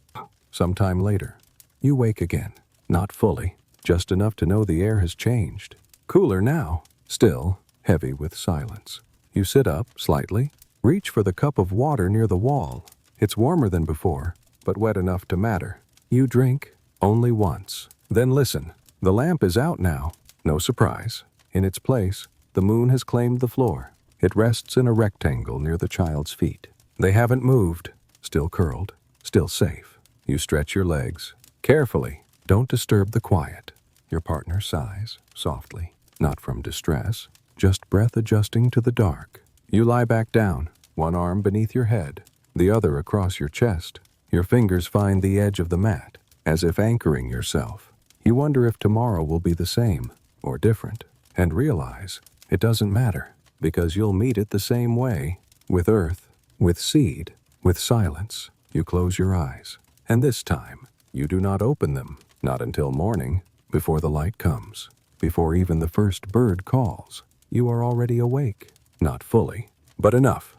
Sometime later, you wake again, not fully, just enough to know the air has changed. Cooler now, still heavy with silence. You sit up slightly, reach for the cup of water near the wall. It's warmer than before, but wet enough to matter. You drink only once, then listen. The lamp is out now, no surprise. In its place, the moon has claimed the floor. It rests in a rectangle near the child's feet. They haven't moved, still curled, still safe. You stretch your legs. Carefully, don't disturb the quiet. Your partner sighs, softly, not from distress, just breath adjusting to the dark. You lie back down, one arm beneath your head, the other across your chest. Your fingers find the edge of the mat, as if anchoring yourself. You wonder if tomorrow will be the same, or different, and realize it doesn't matter, because you'll meet it the same way, with earth, with seed, with silence. You close your eyes, and this time, you do not open them, not until morning, before the light comes, before even the first bird calls. You are already awake, not fully, but enough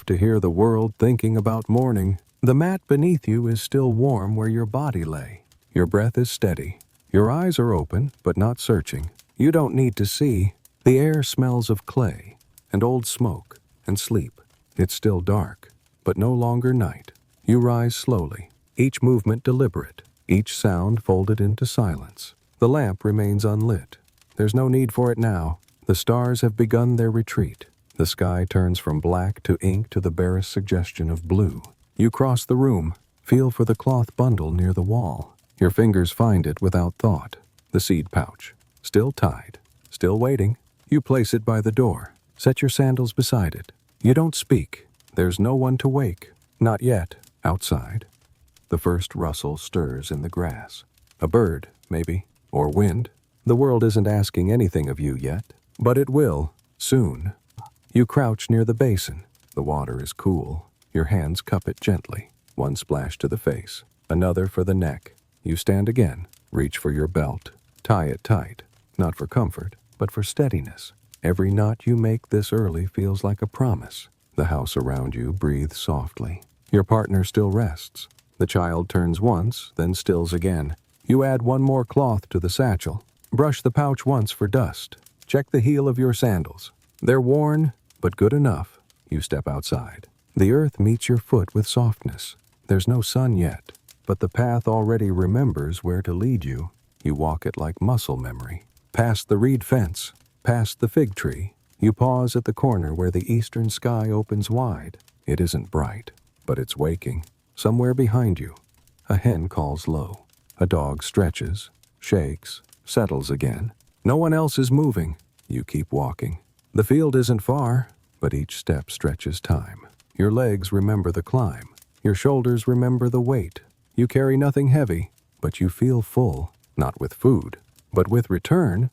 to hear the world thinking about morning. The mat beneath you is still warm where your body lay. Your breath is steady. Your eyes are open, but not searching. You don't need to see. The air smells of clay, and old smoke, and sleep. It's still dark, but no longer night. You rise slowly, each movement deliberate, each sound folded into silence. The lamp remains unlit. There's no need for it now. The stars have begun their retreat. The sky turns from black to ink to the barest suggestion of blue. You cross the room, feel for the cloth bundle near the wall. Your fingers find it without thought. The seed pouch, still tied, still waiting. You place it by the door. Set your sandals beside it. You don't speak. There's no one to wake. Not yet. Outside, the first rustle stirs in the grass. A bird, maybe, or wind. The world isn't asking anything of you yet, but it will, soon. You crouch near the basin. The water is cool. Your hands cup it gently. One splash to the face, another for the neck. You stand again, reach for your belt. Tie it tight, not for comfort, but for steadiness. Every knot you make this early feels like a promise. The house around you breathes softly. Your partner still rests. The child turns once, then stills again. You add one more cloth to the satchel. Brush the pouch once for dust. Check the heel of your sandals. They're worn, but good enough. You step outside. The earth meets your foot with softness. There's no sun yet, but the path already remembers where to lead you. You walk it like muscle memory. Past the reed fence, past the fig tree. You pause at the corner where the eastern sky opens wide. It isn't bright, but it's waking. Somewhere behind you, a hen calls low. A dog stretches, shakes, settles again. No one else is moving. You keep walking. The field isn't far, but each step stretches time. Your legs remember the climb. Your shoulders remember the weight. You carry nothing heavy, but you feel full, not with food, but with return.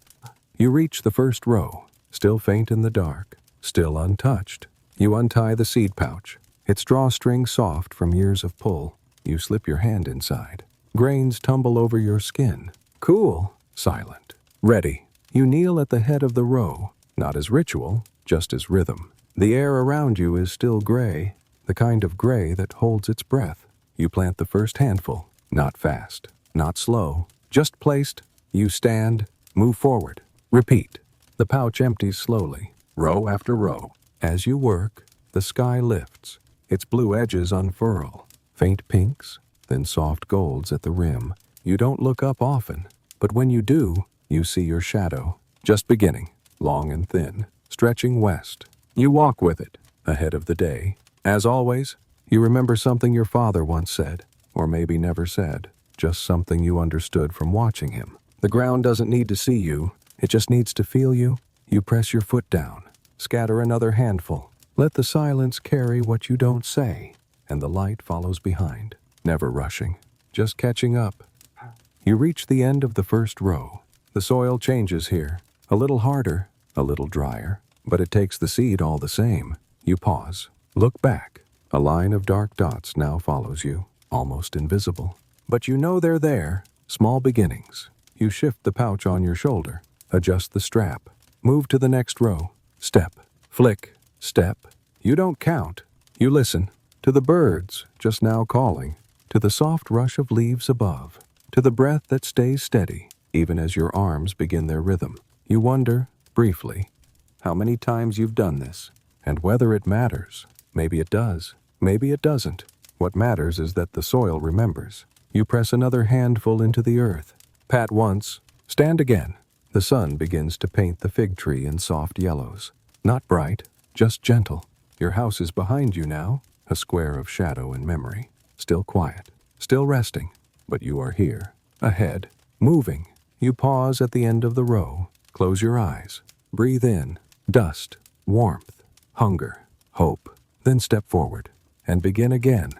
You reach the first row, still faint in the dark, still untouched. You untie the seed pouch, its drawstring soft from years of pull. You slip your hand inside. Grains tumble over your skin. Cool, silent, ready. You kneel at the head of the row, not as ritual, just as rhythm. The air around you is still gray, the kind of gray that holds its breath. You plant the first handful, not fast, not slow, just placed. You stand, move forward, repeat. The pouch empties slowly, row after row. As you work, the sky lifts. Its blue edges unfurl, faint pinks, then soft golds at the rim. You don't look up often, but when you do, you see your shadow, just beginning, long and thin, stretching west. You walk with it, ahead of the day. As always, you remember something your father once said, or maybe never said, just something you understood from watching him. The ground doesn't need to see you, it just needs to feel you. You press your foot down, scatter another handful. Let the silence carry what you don't say, and the light follows behind, never rushing, just catching up. You reach the end of the first row. The soil changes here, a little harder, a little drier, but it takes the seed all the same. You pause, look back. A line of dark dots now follows you, almost invisible. But you know they're there, small beginnings. You shift the pouch on your shoulder, adjust the strap, move to the next row, step, flick, step. You don't count. You listen to the birds just now calling, to the soft rush of leaves above, to the breath that stays steady, even as your arms begin their rhythm. You wonder, briefly, how many times you've done this, and whether it matters. Maybe it does, maybe it doesn't. What matters is that the soil remembers. You press another handful into the earth. Pat once, stand again. The sun begins to paint the fig tree in soft yellows. Not bright, just gentle. Your house is behind you now, a square of shadow and memory. Still quiet, still resting, but you are here, ahead, moving. You pause at the end of the row, close your eyes, breathe in, dust, warmth, hunger, hope, then step forward, and begin again.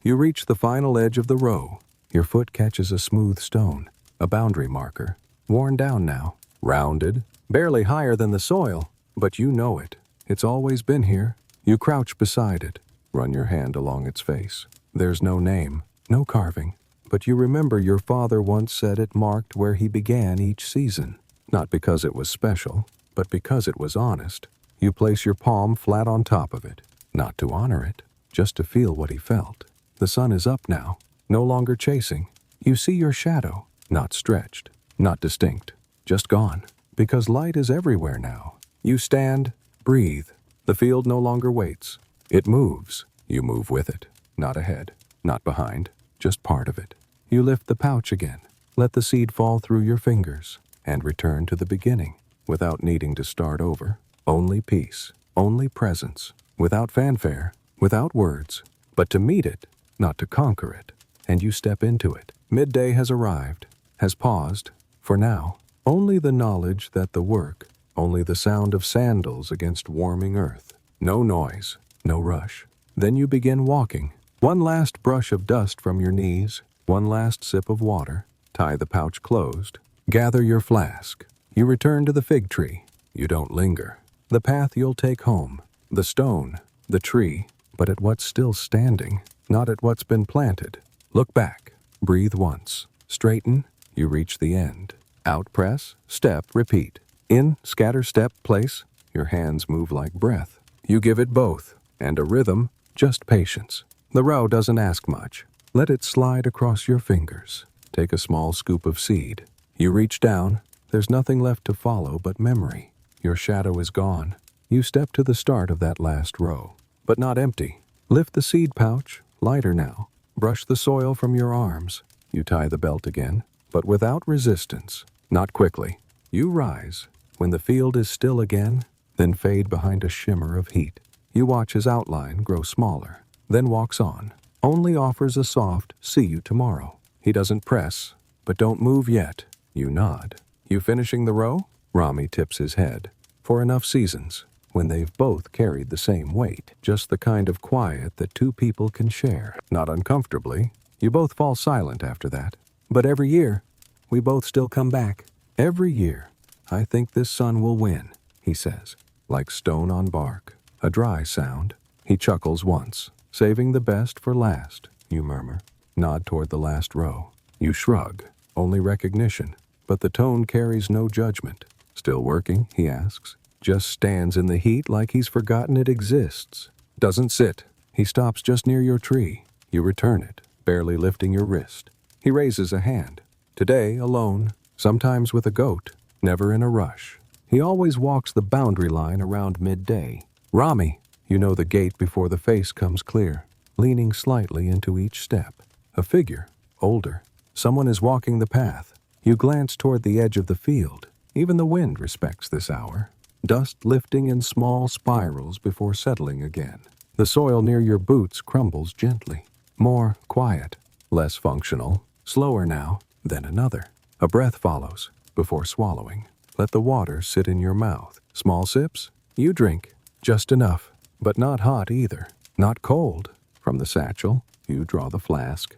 You reach the final edge of the row. Your foot catches a smooth stone, a boundary marker, worn down now, rounded, barely higher than the soil, but you know it. It's always been here. You crouch beside it, run your hand along its face. There's no name, no carving, but you remember your father once said it marked where he began each season. Not because it was special, but because it was honest. You place your palm flat on top of it, not to honor it, just to feel what he felt. The sun is up now, no longer chasing. You see your shadow, not stretched, not distinct, just gone, because light is everywhere now. You stand, breathe. The field no longer waits. It moves. You move with it, not ahead, not behind, just part of it. You lift the pouch again, let the seed fall through your fingers, and return to the beginning, without needing to start over. Only peace, only presence, without fanfare, without words, but to meet it, not to conquer it. And you step into it. Midday has arrived, has paused, for now. Only the knowledge that the work, only the sound of sandals against warming earth. No noise, no rush. Then you begin walking. One last brush of dust from your knees, one last sip of water. Tie the pouch closed. Gather your flask. You return to the fig tree. You don't linger. The path you'll take home. The stone, the tree, but at what's still standing, not at what's been planted. Look back. Breathe once. Straighten. You reach the end. Out press, step, repeat. In, scatter, step, place. Your hands move like breath. You give it both, and a rhythm, just patience. The row doesn't ask much. Let it slide across your fingers. Take a small scoop of seed. You reach down. There's nothing left to follow but memory. Your shadow is gone. You step to the start of that last row, but not empty. Lift the seed pouch, lighter now. Brush the soil from your arms. You tie the belt again, but without resistance. Not quickly. You rise. When the field is still again, then fade behind a shimmer of heat. You watch his outline grow smaller, then walks on. Only offers a soft, see you tomorrow. He doesn't press, but don't move yet. You nod. You finishing the row? Rami tips his head. For enough seasons. when they've both carried the same weight. Just the kind of quiet that two people can share. Not uncomfortably. You both fall silent after that. But every year, we both still come back. Every year, I think this sun will win, he says, like stone on bark. A dry sound. He chuckles once. Saving the best for last, you murmur. Nod toward the last row. You shrug. Only recognition. But the tone carries no judgment. Still working, he asks. Just stands in the heat like he's forgotten it exists. Doesn't sit. He stops just near your tree. You return it, barely lifting your wrist. He raises a hand. Today, alone, sometimes with a goat, never in a rush. He always walks the boundary line around midday. Rami, you know the gate before the face comes clear, leaning slightly into each step. A figure, older. Someone is walking the path. You glance toward the edge of the field. Even the wind respects this hour. Dust lifting in small spirals before settling again. The soil near your boots crumbles gently. More quiet, less functional, slower now, then another. A breath follows, before swallowing. Let the water sit in your mouth. Small sips, you drink. Just enough, but not hot either. Not cold. From the satchel, you draw the flask.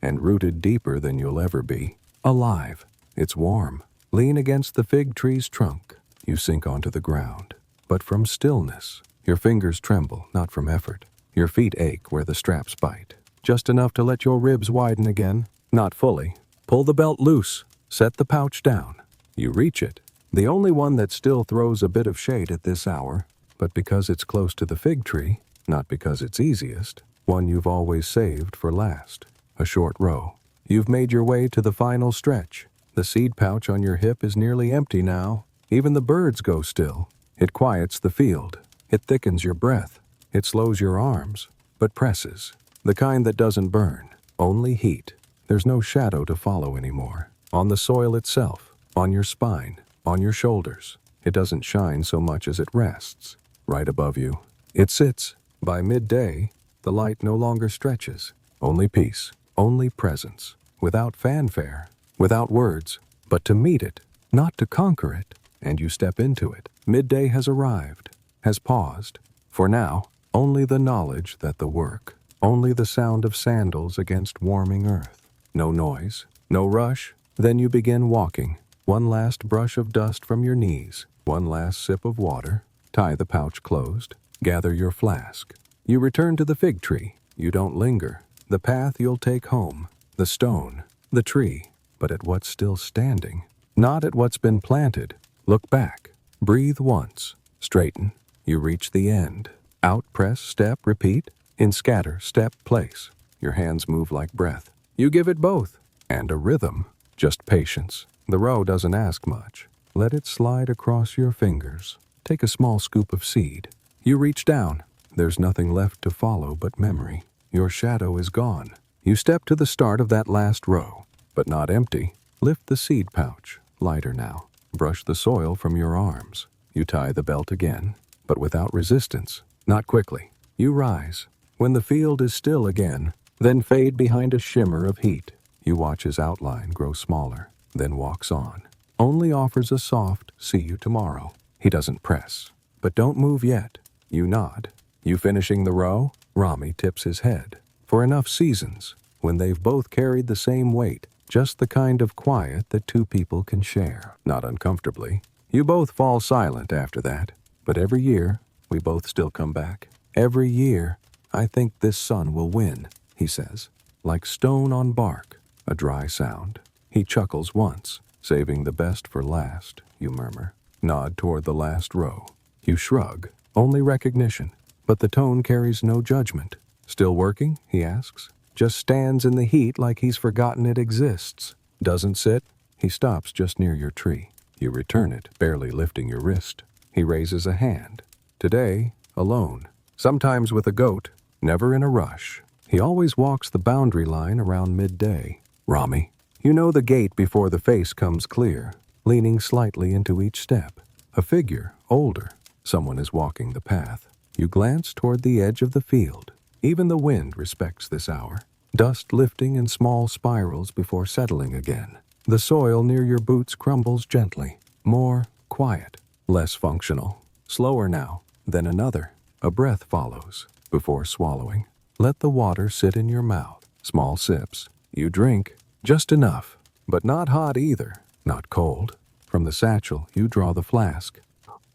And rooted deeper than you'll ever be. Alive. It's warm. Lean against the fig tree's trunk. You sink onto the ground. But from stillness, your fingers tremble, not from effort. Your feet ache where the straps bite. Just enough to let your ribs widen again. Not fully. Pull the belt loose. Set the pouch down. You reach it. The only one that still throws a bit of shade at this hour, but because it's close to the fig tree, not because it's easiest, one you've always saved for last. A short row. You've made your way to the final stretch. The seed pouch on your hip is nearly empty now. Even the birds go still. It quiets the field. It thickens your breath. It slows your arms, but presses. The kind that doesn't burn. Only heat. There's no shadow to follow anymore. On the soil itself, on your spine, on your shoulders. It doesn't shine so much as it rests. Right above you. It sits. By midday, the light no longer stretches. Only peace. Only presence. Without fanfare. Without words. But to meet it. Not to conquer it. And you step into it. Midday has arrived. Has paused. For now, only the knowledge that the work. Only the sound of sandals against warming earth. No noise. No rush. Then you begin walking. One last brush of dust from your knees. One last sip of water. Tie the pouch closed. Gather your flask. You return to the fig tree. You don't linger. The path you'll take home. The stone. The tree. But at what's still standing. Not at what's been planted. Look back. Breathe once. Straighten. You reach the end. Out, press, step, repeat. In scatter, step, place. Your hands move like breath. You give it both. And a rhythm. Just patience. The row doesn't ask much. Let it slide across your fingers. Take a small scoop of seed. You reach down. There's nothing left to follow but memory. Your shadow is gone. You step to the start of that last row. But not empty. Lift the seed pouch. Lighter now. Brush the soil from your arms. You tie the belt again, but without resistance. Not quickly. You rise. When the field is still again, then fade behind a shimmer of heat. You watch his outline grow smaller, then walks on. Only offers a soft, see you tomorrow. He doesn't press. But don't move yet. You nod. You finishing the row? Rami tips his head. For enough seasons, when they've both carried the same weight, just the kind of quiet that two people can share. Not uncomfortably. You both fall silent after that. But every year, we both still come back. Every year, I think this sun will win, he says. Like stone on bark, a dry sound. He chuckles once, saving the best for last, you murmur. Nod toward the last row. You shrug. Only recognition. But the tone carries no judgment. Still working, he asks. Just stands in the heat like he's forgotten it exists. Doesn't sit. He stops just near your tree. You return it, barely lifting your wrist. He raises a hand. Today, alone. Sometimes with a goat. Never in a rush. He always walks the boundary line around midday. Rami, you know the gate before the face comes clear, leaning slightly into each step. A figure, older. Someone is walking the path. You glance toward the edge of the field. Even the wind respects this hour. Dust lifting in small spirals before settling again. The soil near your boots crumbles gently. More quiet. Less functional. Slower now. then another. A breath follows before swallowing. Let the water sit in your mouth. Small sips. You drink just enough, but not hot either, not cold. From the satchel, you draw the flask,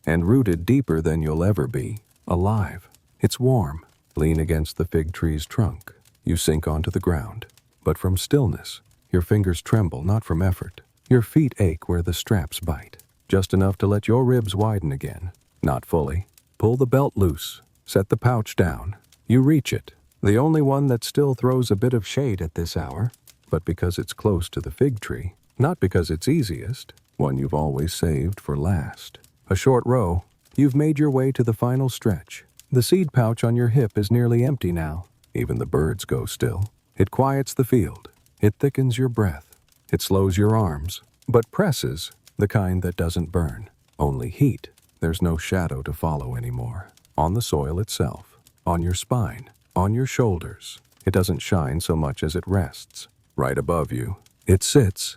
and rooted deeper than you'll ever be, alive. It's warm. Lean against the fig tree's trunk. You sink onto the ground, but from stillness. Your fingers tremble, not from effort. Your feet ache where the straps bite, just enough to let your ribs widen again. Not fully. Pull the belt loose. Set the pouch down. You reach it, the only one that still throws a bit of shade at this hour, but because it's close to the fig tree, not because it's easiest, one you've always saved for last. A short row. You've made your way to the final stretch. The seed pouch on your hip is nearly empty now. Even the birds go still. It quiets the field. It thickens your breath. It slows your arms, but presses, the kind that doesn't burn. Only heat. There's no shadow to follow anymore. On the soil itself, on your spine, on your shoulders. It doesn't shine so much as it rests. Right above you, it sits,